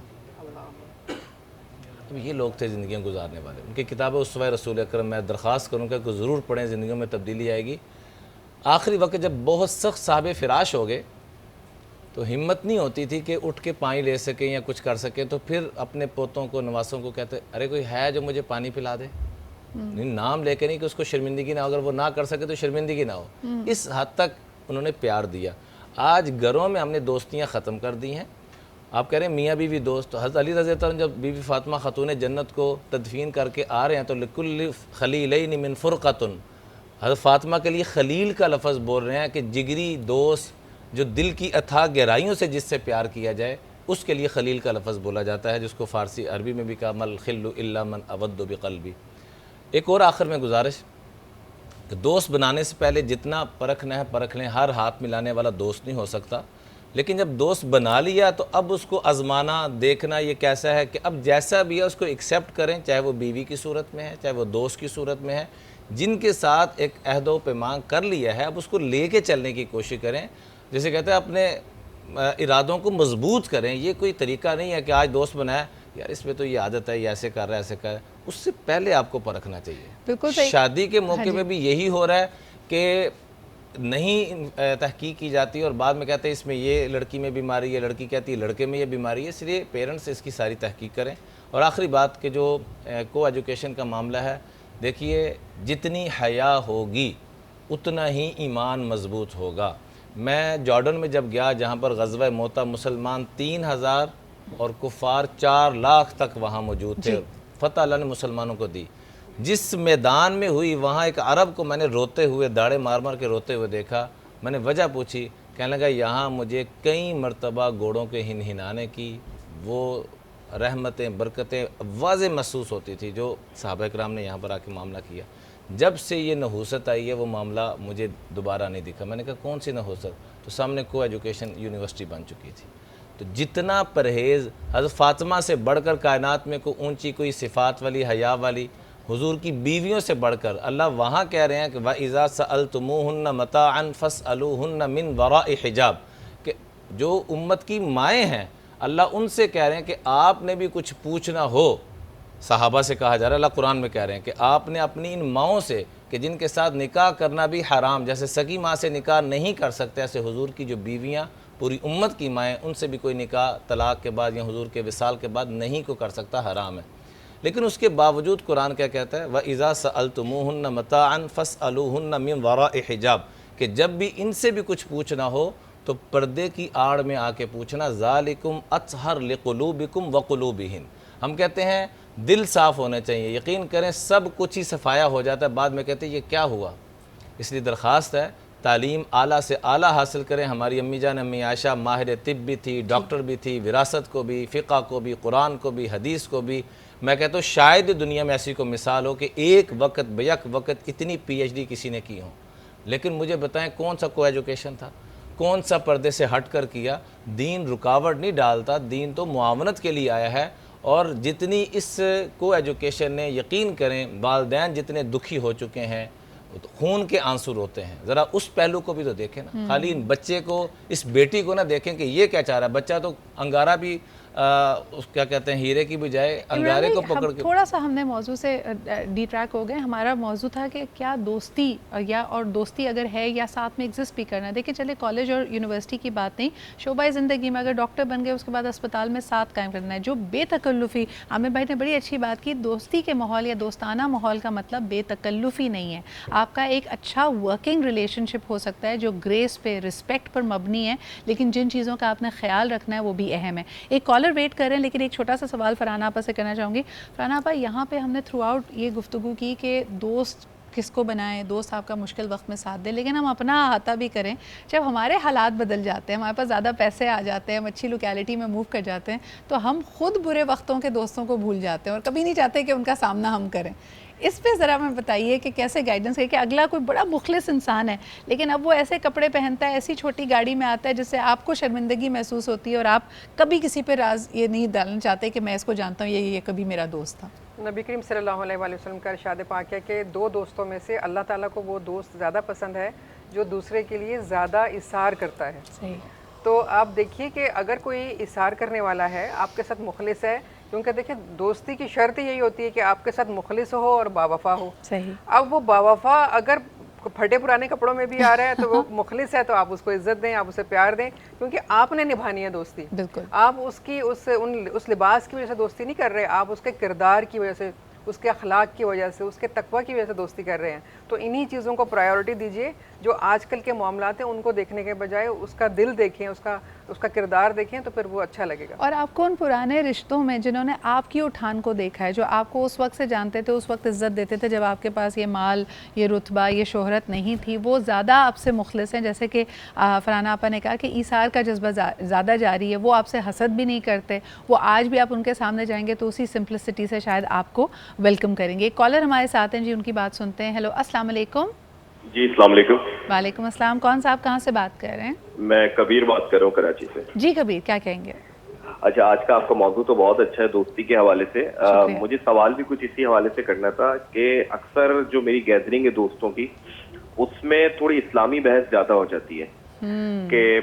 اب یہ لوگ تھے زندگیاں گزارنے والے. ان کی کتاب اسوہ رسول اکرم میں درخواست کروں گا کہ ضرور پڑھیں, زندگیوں میں تبدیلی آئے گی. آخری وقت جب بہت سخت صاحب فراش ہو گئے تو ہمت نہیں ہوتی تھی کہ اٹھ کے پانی لے سکیں یا کچھ کر سکیں, تو پھر اپنے پوتوں کو, نواسوں کو کہتے, ارے کوئی ہے جو مجھے پانی پلا دے. نام لے کے نہیں کہ اس کو شرمندگی نہ ہو, اگر وہ نہ کر سکے تو شرمندگی نہ ہو. اس حد تک انہوں نے پیار دیا. آج گھروں میں ہم نے دوستیاں ختم کر دی ہیں. آپ کہہ رہے ہیں میاں بیوی دوست. حضرت علی رضی اللہ عنہ جب بی بی فاطمہ خاتون جنت کو تدفین کر کے آ رہے ہیں تو لکل خلیلین من فرقۃ, حضرت فاطمہ کے لیے خلیل کا لفظ بول رہے ہیں کہ جگری دوست جو دل کی اتھاہ گہرائیوں سے جس سے پیار کیا جائے اس کے لیے خلیل کا لفظ بولا جاتا ہے, جس کو فارسی عربی میں بھی کہا مل خل الا من اود بقلبی. ایک اور آخر میں گزارش کہ دوست بنانے سے پہلے جتنا پرکھنا ہے پرکھ لیں. ہر ہاتھ ملانے والا دوست نہیں ہو سکتا, لیکن جب دوست بنا لیا تو اب اس کو آزمانا, دیکھنا یہ کیسا ہے, کہ اب جیسا بھی ہے اس کو ایکسیپٹ کریں, چاہے وہ بیوی کی صورت میں ہے, چاہے وہ دوست کی صورت میں ہے. جن کے ساتھ ایک عہد و پیمان کر لیا ہے اب اس کو لے کے چلنے کی کوشش کریں. جیسے کہتے ہیں اپنے ارادوں کو مضبوط کریں. یہ کوئی طریقہ نہیں ہے کہ آج دوست بنایا, یار اس میں تو یہ عادت ہے, یہ ایسے کر رہا ہے, ایسے کر رہا ہے. اس سے پہلے آپ کو پرکھنا چاہیے. شادی کے موقع میں بھی یہی ہو رہا ہے کہ نہیں تحقیق کی جاتی اور بعد میں کہتے ہیں اس میں یہ لڑکی میں بیماری ہے, لڑکی کہتی ہے لڑکے میں یہ بیماری ہے. اس لیے پیرنٹس اس کی ساری تحقیق کریں. اور آخری بات کہ جو کو ایجوکیشن کا معاملہ ہے, دیکھیے جتنی حیا ہوگی اتنا ہی ایمان مضبوط ہوگا. میں جارڈن میں جب گیا جہاں پر غزوہ موتا مسلمان 3000 اور کفار 4 لاکھ تک وہاں موجود تھے, فتح اللہ نے مسلمانوں کو دی. جس میدان میں ہوئی وہاں ایک عرب کو میں نے روتے ہوئے, داڑے مار مار کے روتے ہوئے دیکھا. میں نے وجہ پوچھی, کہنے لگا یہاں مجھے کئی مرتبہ گھوڑوں کے ہنہنانے کی وہ رحمتیں برکتیں واضح محسوس ہوتی تھی جو صحابہ کرام نے یہاں پر آ کے معاملہ کیا. جب سے یہ نحوست آئی ہے وہ معاملہ مجھے دوبارہ نہیں دکھا. میں نے کہا کون سی نحوست؟ تو سامنے کو ایجوکیشن یونیورسٹی بن چکی تھی. تو جتنا پرہیز, حضرت فاطمہ سے بڑھ کر کائنات میں کوئی اونچی کوئی صفات والی حیا والی, حضور کی بیویوں سے بڑھ کر اللہ وہاں کہہ رہے ہیں کہ وَإِذَا سَأَلْتُمُوهُنَّ مَتَاعًا فَاسْأَلُوهُنَّ مِنْ وَرَاءِ حِجَاب, کہ جو امت کی مائیں ہیں اللہ ان سے کہہ رہے ہیں کہ آپ نے بھی کچھ پوچھنا ہو. صحابہ سے کہا جا رہا ہے, اللہ قرآن میں کہہ رہے ہیں کہ آپ نے اپنی ان ماؤں سے کہ جن کے ساتھ نکاح کرنا بھی حرام, جیسے سگی ماں سے نکاح نہیں کر سکتے, ایسے حضور کی جو بیویاں پوری امت کی مائیں، ان سے بھی کوئی نکاح طلاق کے بعد یا حضور کے وصال کے بعد نہیں کو کر سکتا، حرام ہے۔ لیکن اس کے باوجود قرآن کیا کہتا ہے، وَإِذَا سَأَلْتُمُوهُنَّ مَتَاعًا فَاسْأَلُوهُنَّ مِنْ وَرَاءِ حِجَابٍ، کہ جب بھی ان سے بھی کچھ پوچھنا ہو تو پردے کی آڑ میں آ کے پوچھنا، ذَلِكُمْ أَطْهَرُ لِقُلُوبِكُمْ وَقُلُوبِهِنْ۔ ہم کہتے ہیں دل صاف ہونے چاہیے، یقین کریں سب کچھ ہی صفایا ہو جاتا ہے، بعد میں کہتے ہیں یہ کیا ہوا۔ اس لیے درخواست ہے تعلیم اعلیٰ سے اعلیٰ حاصل کریں۔ ہماری امی جان امی عائشہ ماہر طب بھی تھی، ڈاکٹر بھی تھی، وراثت کو بھی، فقہ کو بھی، قرآن کو بھی، حدیث کو بھی۔ میں کہتا ہوں شاید دنیا میں ایسی کو مثال ہو کہ ایک وقت بیک وقت اتنی پی ایچ ڈی کسی نے کی ہوں۔ لیکن مجھے بتائیں کون سا کو ایجوکیشن تھا، کون سا پردے سے ہٹ کر کیا؟ دین رکاوٹ نہیں ڈالتا، دین تو معاونت کے لیے آیا ہے۔ اور جتنی اس کو ایجوکیشن نے، یقین کریں والدین جتنے دکھی ہو چکے ہیں، خون کے آنسو روتے ہیں، ذرا اس پہلو کو بھی تو دیکھیں نا۔ خالی ان بچے کو، اس بیٹی کو نہ دیکھیں کہ یہ کیا چاہ رہا ہے، بچہ تو انگارہ بھی اس کیا کہتے ہیں ہیرے کی بجائے انگارے کو پکڑ کے۔ تھوڑا سا ہم نے موضوع سے ڈی ٹریک ہو گئے۔ ہمارا موضوع تھا کہ کیا دوستی یا اور دوستی اگر ہے یا ساتھ میں ایگزسٹ بھی کرنا ہے۔ دیکھیں چلے کالج اور یونیورسٹی کی بات نہیں، شعبۂ زندگی میں اگر ڈاکٹر بن گئے اس کے بعد اسپتال میں ساتھ قائم کرنا ہے۔ جو بے تکلفی، عامر بھائی نے بڑی اچھی بات کی، دوستی کے ماحول یا دوستانہ ماحول کا مطلب بے تکلفی نہیں ہے۔ آپ کا ایک اچھا ورکنگ ریلیشن شپ ہو سکتا ہے جو گریس پہ، رسپیکٹ پر مبنی ہے، لیکن جن چیزوں کا آپ نے خیال رکھنا ہے وہ بھی اہم ہے۔ ایک کالر ویٹ کر رہے ہیں، لیکن ایک چھوٹا سا سوال فرحانہ آپا سے کرنا چاہوں گی۔ فرحانہ آپا، یہاں پہ ہم نے تھرو آؤٹ یہ گفتگو کی کہ دوست کس کو بنائیں، دوست آپ کا مشکل وقت میں ساتھ دیں، لیکن ہم اپنا احاطہ بھی کریں۔ جب ہمارے حالات بدل جاتے ہیں، ہمارے پاس زیادہ پیسے آ جاتے ہیں، ہم اچھی لوکیلٹی میں موو کر جاتے ہیں، تو ہم خود برے وقتوں کے دوستوں کو بھول جاتے ہیں اور کبھی نہیں چاہتے کہ ان کا سامنا ہم کریں۔ اس پہ ذرا میں بتائیے کہ کیسے گائیڈنس ہے کہ اگلا کوئی بڑا مخلص انسان ہے لیکن اب وہ ایسے کپڑے پہنتا ہے، ایسی چھوٹی گاڑی میں آتا ہے جس سے آپ کو شرمندگی محسوس ہوتی ہے اور آپ کبھی کسی پہ راز یہ نہیں ڈالنا چاہتے کہ میں اس کو جانتا ہوں، یہ کبھی میرا دوست تھا۔ نبی کریم صلی اللہ علیہ وسلم کا ارشاد پاک ہے کہ دو دوستوں میں سے اللہ تعالیٰ کو وہ دوست زیادہ پسند ہے جو دوسرے کے لیے زیادہ اثار کرتا ہے۔ صحیح۔ تو آپ دیکھیے کہ اگر کوئی اثار کرنے والا ہے، آپ کے ساتھ مخلص ہے، کیونکہ دیکھیں دوستی کی شرط یہی ہوتی ہے کہ آپ کے ساتھ مخلص ہو اور باوفا ہو۔ صحیح۔ اب وہ باوفا اگر پھٹے پرانے کپڑوں میں بھی آ رہا ہے تو وہ مخلص ہے، تو آپ اس کو عزت دیں، آپ اسے پیار دیں، کیونکہ آپ نے نبھانی ہے دوستی۔ بالکل۔ آپ اس کی اس لباس کی وجہ سے دوستی نہیں کر رہے، آپ اس کے کردار کی وجہ سے، اس کے اخلاق کی وجہ سے، اس کے تقوی کی وجہ سے دوستی کر رہے ہیں۔ تو انہی چیزوں کو پرائیورٹی دیجیے۔ جو آج کل کے معاملات ہیں ان کو دیکھنے کے بجائے اس کا دل دیکھیں، اس کا کردار دیکھیں، تو پھر وہ اچھا لگے گا۔ اور آپ کو ان پرانے رشتوں میں جنہوں نے آپ کی اٹھان کو دیکھا ہے، جو آپ کو اس وقت سے جانتے تھے، اس وقت عزت دیتے تھے جب آپ کے پاس یہ مال، یہ رتبہ، یہ شہرت نہیں تھی، وہ زیادہ آپ سے مخلص ہیں؟ جیسے کہ فرحانہ آپا نے کہا کہ ایثار کا جذبہ زیادہ جاری ہے، وہ آپ سے حسد بھی نہیں کرتے، وہ آج بھی آپ ان کے سامنے جائیں گے تو اسی سمپلسٹی سے شاید آپ کو ویلکم کریں گے۔ ایک کالر ہمارے ساتھ ہیں جی، ان کی بات سنتے ہیں۔ ہیلو، السلام علیکم۔ جی السلام علیکم۔ وعلیکم السلام، کون صاحب کہاں سے بات کر رہے ہیں؟ میں کبیر بات کر رہا ہوں کراچی سے۔ جی کبیر، کیا کہیں گے؟ اچھا، آج کا آپ کا موضوع تو بہت اچھا ہے دوستی کے حوالے سے۔ مجھے سوال بھی کچھ اسی حوالے سے کرنا تھا کہ اکثر جو میری گیدرنگ ہے دوستوں کی، اس میں تھوڑی اسلامی بحث زیادہ ہو جاتی ہے کہ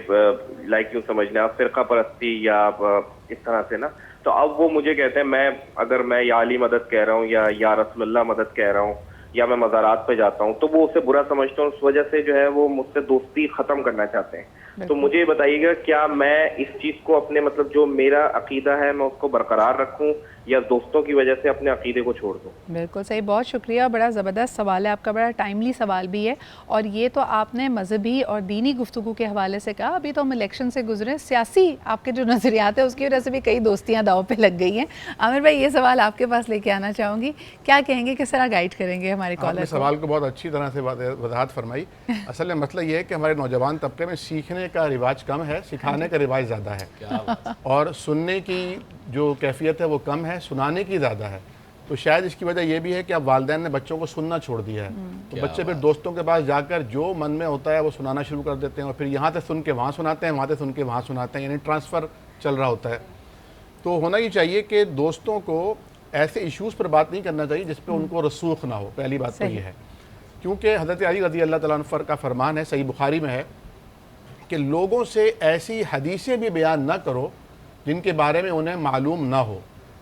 لائک یوں سمجھ لیں آپ فرقہ پرستی یا اس طرح سے نا، تو اب وہ مجھے کہتے ہیں اگر میں یا علی مدد کہہ رہا ہوں یا رسول اللہ مدد کہہ رہا ہوں یا میں مزارات پہ جاتا ہوں تو وہ اسے برا سمجھتا ہوں، اس وجہ سے جو ہے وہ مجھ سے دوستی ختم کرنا چاہتے ہیں۔ تو مجھے بتائیے گا کیا میں اس چیز کو اپنے مطلب جو میرا عقیدہ ہے میں اس کو برقرار رکھوں یا دوستوں کی وجہ سے اپنے عقیدے کو چھوڑ دوں؟ بالکل صحیح، بہت شکریہ، بڑا زبردست سوال ہے آپ کا، بڑا ٹائملی سوال بھی ہے، اور یہ تو آپ نے مذہبی اور دینی گفتگو کے حوالے سے کہا۔ ابھی تو ہم الیکشن سے گزرے، سیاسی آپ کے جو نظریات ہیں اس کی وجہ سے بھی کئی دوستیاں داؤ پہ لگ گئی ہیں۔ عامر بھائی، یہ سوال آپ کے پاس لے کے آنا چاہوں گی، کیا کہیں گے، کس طرح گائیڈ کریں گے ہمارے کالر کو؟ آپ نے سوال کو بہت اچھی طرح سے وضاحت فرمائی۔ اصل میں مسئلہ یہ ہے کہ ہمارے نوجوان طبقے میں سیکھنے کا رواج کم ہے، سکھانے کا رواج زیادہ ہے، اور سننے کی جو کیفیت ہے وہ کم ہے، سنانے کی زیادہ ہے۔ تو شاید اس کی وجہ یہ بھی ہے کہ اب والدین نے بچوں کو سننا چھوڑ دیا ہے، تو بچے پھر دوستوں کے پاس جا کر جو من میں ہوتا ہے وہ سنانا شروع کر دیتے ہیں، اور پھر یہاں سے سن کے وہاں سناتے ہیں، وہاں سے سن کے وہاں سناتے ہیں، یعنی ٹرانسفر چل رہا ہوتا ہے۔ تو ہونا یہ چاہیے کہ دوستوں کو ایسے ایشوز پر بات نہیں کرنا چاہیے جس پہ ان کو رسوخ نہ ہو، پہلی بات تو یہ ہے، کیونکہ حضرت علی رضی اللہ تعالیٰ عنہ کا فرمان ہے، صحیح بخاری میں ہے کہ لوگوں سے ایسی حدیثیں بھی بیان نہ کرو جن کے بارے میں انہیں معلوم نہ ہو،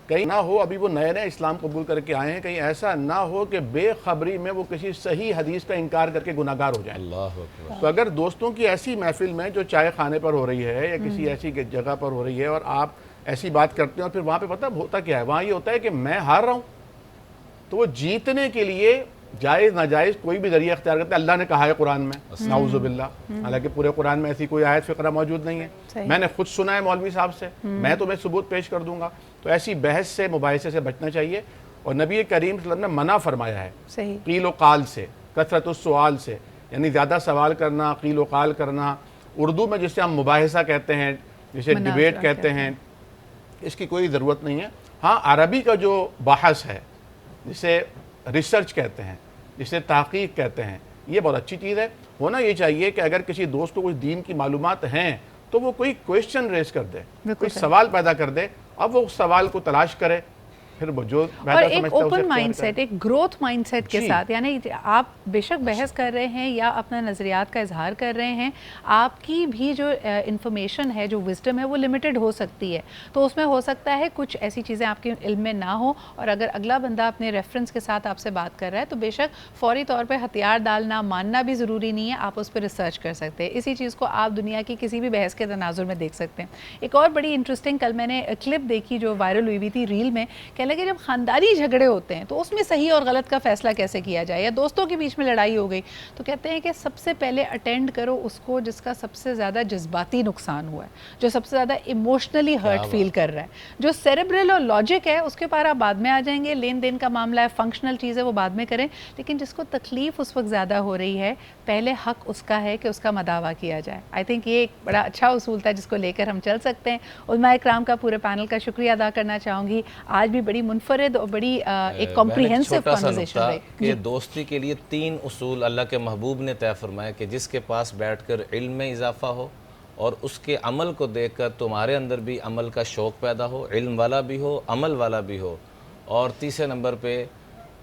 کہیں نہ ہو ابھی وہ نئے نئے اسلام قبول کر کے آئے ہیں، کہیں ایسا نہ ہو کہ بے خبری میں وہ کسی صحیح حدیث کا انکار کر کے گناہ گار ہو جائیں۔ اللہ اکبر۔ تو اگر دوستوں کی ایسی محفل میں جو چائے خانے پر ہو رہی ہے یا کسی ایسی جگہ پر ہو رہی ہے اور آپ ایسی بات کرتے ہیں اور پھر وہاں پہ پتہ ہوتا کیا ہے، وہاں یہ ہوتا ہے کہ میں ہار رہا ہوں، تو وہ جیتنے کے لیے جائز ناجائز کوئی بھی ذریعہ اختیار کرتے ہیں۔ اللہ نے کہا ہے قرآن میں، نعوذ باللہ، حالانکہ پورے قرآن میں ایسی کوئی آیت فقرہ موجود نہیں ہے، میں نے خود سنا ہے مولوی صاحب سے، میں تمہیں ثبوت پیش کر دوں گا۔ تو ایسی بحث سے مباحثے سے بچنا چاہیے، اور نبی کریم صلی اللہ علیہ وسلم نے منع فرمایا ہے قیل و قال سے، کثرت السؤال سے، یعنی زیادہ سوال کرنا، قیل و قال کرنا، اردو میں جسے ہم مباحثہ کہتے ہیں، جسے ڈیبیٹ کہتے ہیں، اس کی کوئی ضرورت نہیں ہے۔ ہاں عربی کا جو بحث ہے، جسے ریسرچ کہتے ہیں، جسے تحقیق کہتے ہیں، یہ بہت اچھی چیز ہے۔ ہونا یہ چاہیے کہ اگر کسی دوست کو کچھ دین کی معلومات ہیں تو وہ کوئی کوئسچن ریز کر دے، کوئی سوال پیدا کر دے، اب وہ اس سوال کو تلاش کرے، پھر وہ جو اور ایک اوپن مائنڈ سیٹ، ایک گروتھ مائنڈ سیٹ کے ساتھ، یعنی آپ بے شک بحث کر رہے ہیں یا اپنا نظریات کا اظہار کر رہے ہیں، آپ کی بھی جو انفارمیشن ہے، جو وزڈم ہے، وہ لمیٹڈ ہو سکتی ہے، تو اس میں ہو سکتا ہے کچھ ایسی چیزیں آپ کے علم میں نہ ہوں، اور اگر اگلا بندہ اپنے ریفرنس کے ساتھ آپ سے بات کر رہا ہے تو بے شک فوری طور پہ ہتھیار ڈالنا، ماننا بھی ضروری نہیں ہے، آپ اس پہ ریسرچ کر سکتے ہیں۔ اسی چیز کو آپ دنیا کی کسی بھی بحث کے تناظر میں دیکھ سکتے ہیں۔ ایک اور بڑی انٹرسٹنگ کل میں نے کلپ دیکھی جو وائرل ہوئی تھی ریل میں، کہنے لگے جب خاندانی جھگڑے ہوتے ہیں تو اس میں صحیح اور غلط کا فیصلہ کیسے کیا جائے، یا دوستوں کے بیچ میں لڑائی ہو گئی تو کہتے ہیں کہ سب سے پہلے اٹینڈ کرو اس کو جس کا سب سے زیادہ جذباتی نقصان ہوا ہے، جو سب سے زیادہ ایموشنلی ہرٹ فیل کر رہا ہے۔ جو سیریبرل اور لاجک ہے اس کے پار آپ بعد میں آ جائیں گے، لین دین کا معاملہ ہے، فنکشنل چیز ہے، وہ بعد میں کریں، لیکن جس کو تکلیف اس وقت زیادہ ہو رہی ہے پہلے حق اس کا ہے کہ اس کا مداوع کیا جائے۔ آئی تھنک یہ ایک بڑا اچھا اصول تھا جس کو لے کر ہم چل سکتے ہیں۔ علماء اکرام کا پورے پینل کا شکریہ ادا کرنا چاہوں گی، آج بھی بڑی منفرد اور بڑی ایک کمپریہنسو کنورسیشن رہی۔ کہ دوستی کے لیے 3 اصول اللہ کے محبوب نے طے فرمایا کہ جس کے پاس بیٹھ کر علم میں اضافہ ہو اور اس کے عمل کو دیکھ کر تمہارے اندر بھی عمل کا شوق پیدا ہو، علم والا بھی ہو، عمل والا بھی ہو، اور تیسرے نمبر پہ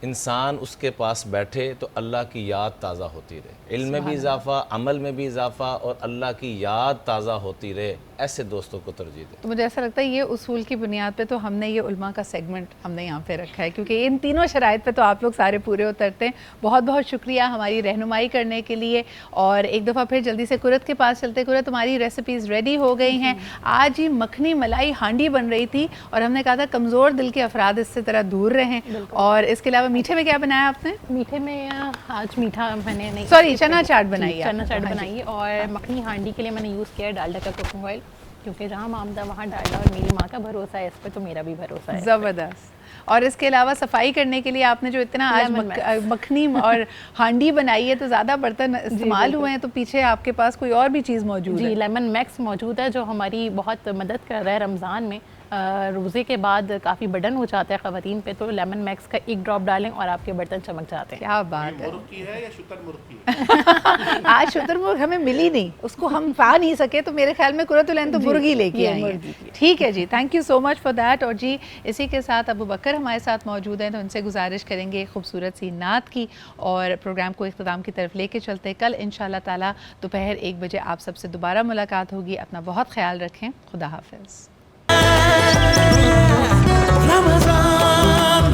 انسان اس کے پاس بیٹھے تو اللہ کی یاد تازہ ہوتی رہے، علم میں بھی اضافہ، عمل میں بھی اضافہ، اور اللہ کی یاد تازہ ہوتی رہے، ایسے دوستوں کو ترجیح دیں۔ تو مجھے ایسا لگتا ہے یہ اصول کی بنیاد پہ تو ہم نے یہ علماء کا سیگمنٹ ہم نے یہاں پہ رکھا ہے، کیونکہ ان تینوں شرائط پہ تو آپ لوگ سارے پورے اترتے ہیں۔ بہت بہت شکریہ ہماری رہنمائی کرنے کے لیے، اور ایک دفعہ پھر جلدی سے قرت کے پاس چلتے۔ قرت، ہماری ریسیپیز ریڈی ہو گئی ہیں۔ آج ہی مکھنی ملائی ہانڈی بن رہی تھی اور ہم نے کہا تھا کمزور دل کے افراد اس سے طرح دور رہیں، اور اس کے علاوہ میٹھے میں کیا بنایا آپ نے؟ میٹھے میں آج میٹھا میں نے نہیں، سوری چنا چاٹ بنائی ہے، چنا چاٹ بنائی ہے، اور مکھنی ہانڈی کے لیے میں نے یوز کیا ہے ڈالڈا کا کوکنگ آئل، کیونکہ جہاں معامدہ وہاں ڈالڈا، اور میری ماں کا بھروسہ ہے اس پہ تو میرا بھی بھروسہ ہے۔ زبردست۔ اور اس کے علاوہ صفائی کرنے کے لیے آپ نے جو اتنا آج مکھنی اور ہانڈی بنائی ہے تو زیادہ برتن استعمال ہوئے ہیں، تو پیچھے آپ کے پاس کوئی اور بھی چیز موجود ہے؟ جی، لیمن میکس موجود ہے جو ہماری بہت مدد کر رہا ہے رمضان میں۔ روزے کے بعد کافی برڈن ہو جاتا ہے خواتین پہ، تو لیمن میکس کا 1 ڈراپ ڈالیں اور آپ کے برتن چمک جاتے ہیں۔ کیا بات ہے! مرغ کی ہے یا شتر مرغ کی؟ آج شتر مرغ ہمیں ملی نہیں، اس کو ہم پا نہیں سکے، تو میرے خیال میں قرۃ العین تو مرغی لے کے آئی ہیں۔ ٹھیک ہے جی، thank you so much for that. اور جی اسی کے ساتھ ابو بکر ہمارے ساتھ موجود ہیں، تو ان سے گزارش کریں گے خوبصورت سی نعت کی، اور پروگرام کو اختتام کی طرف لے کے چلتے۔ کل انشاءاللہ تعالیٰ دوپہر 1 بجے آپ سب سے دوبارہ ملاقات ہوگی۔ اپنا بہت خیال رکھیں، خدا حافظ۔ رمضان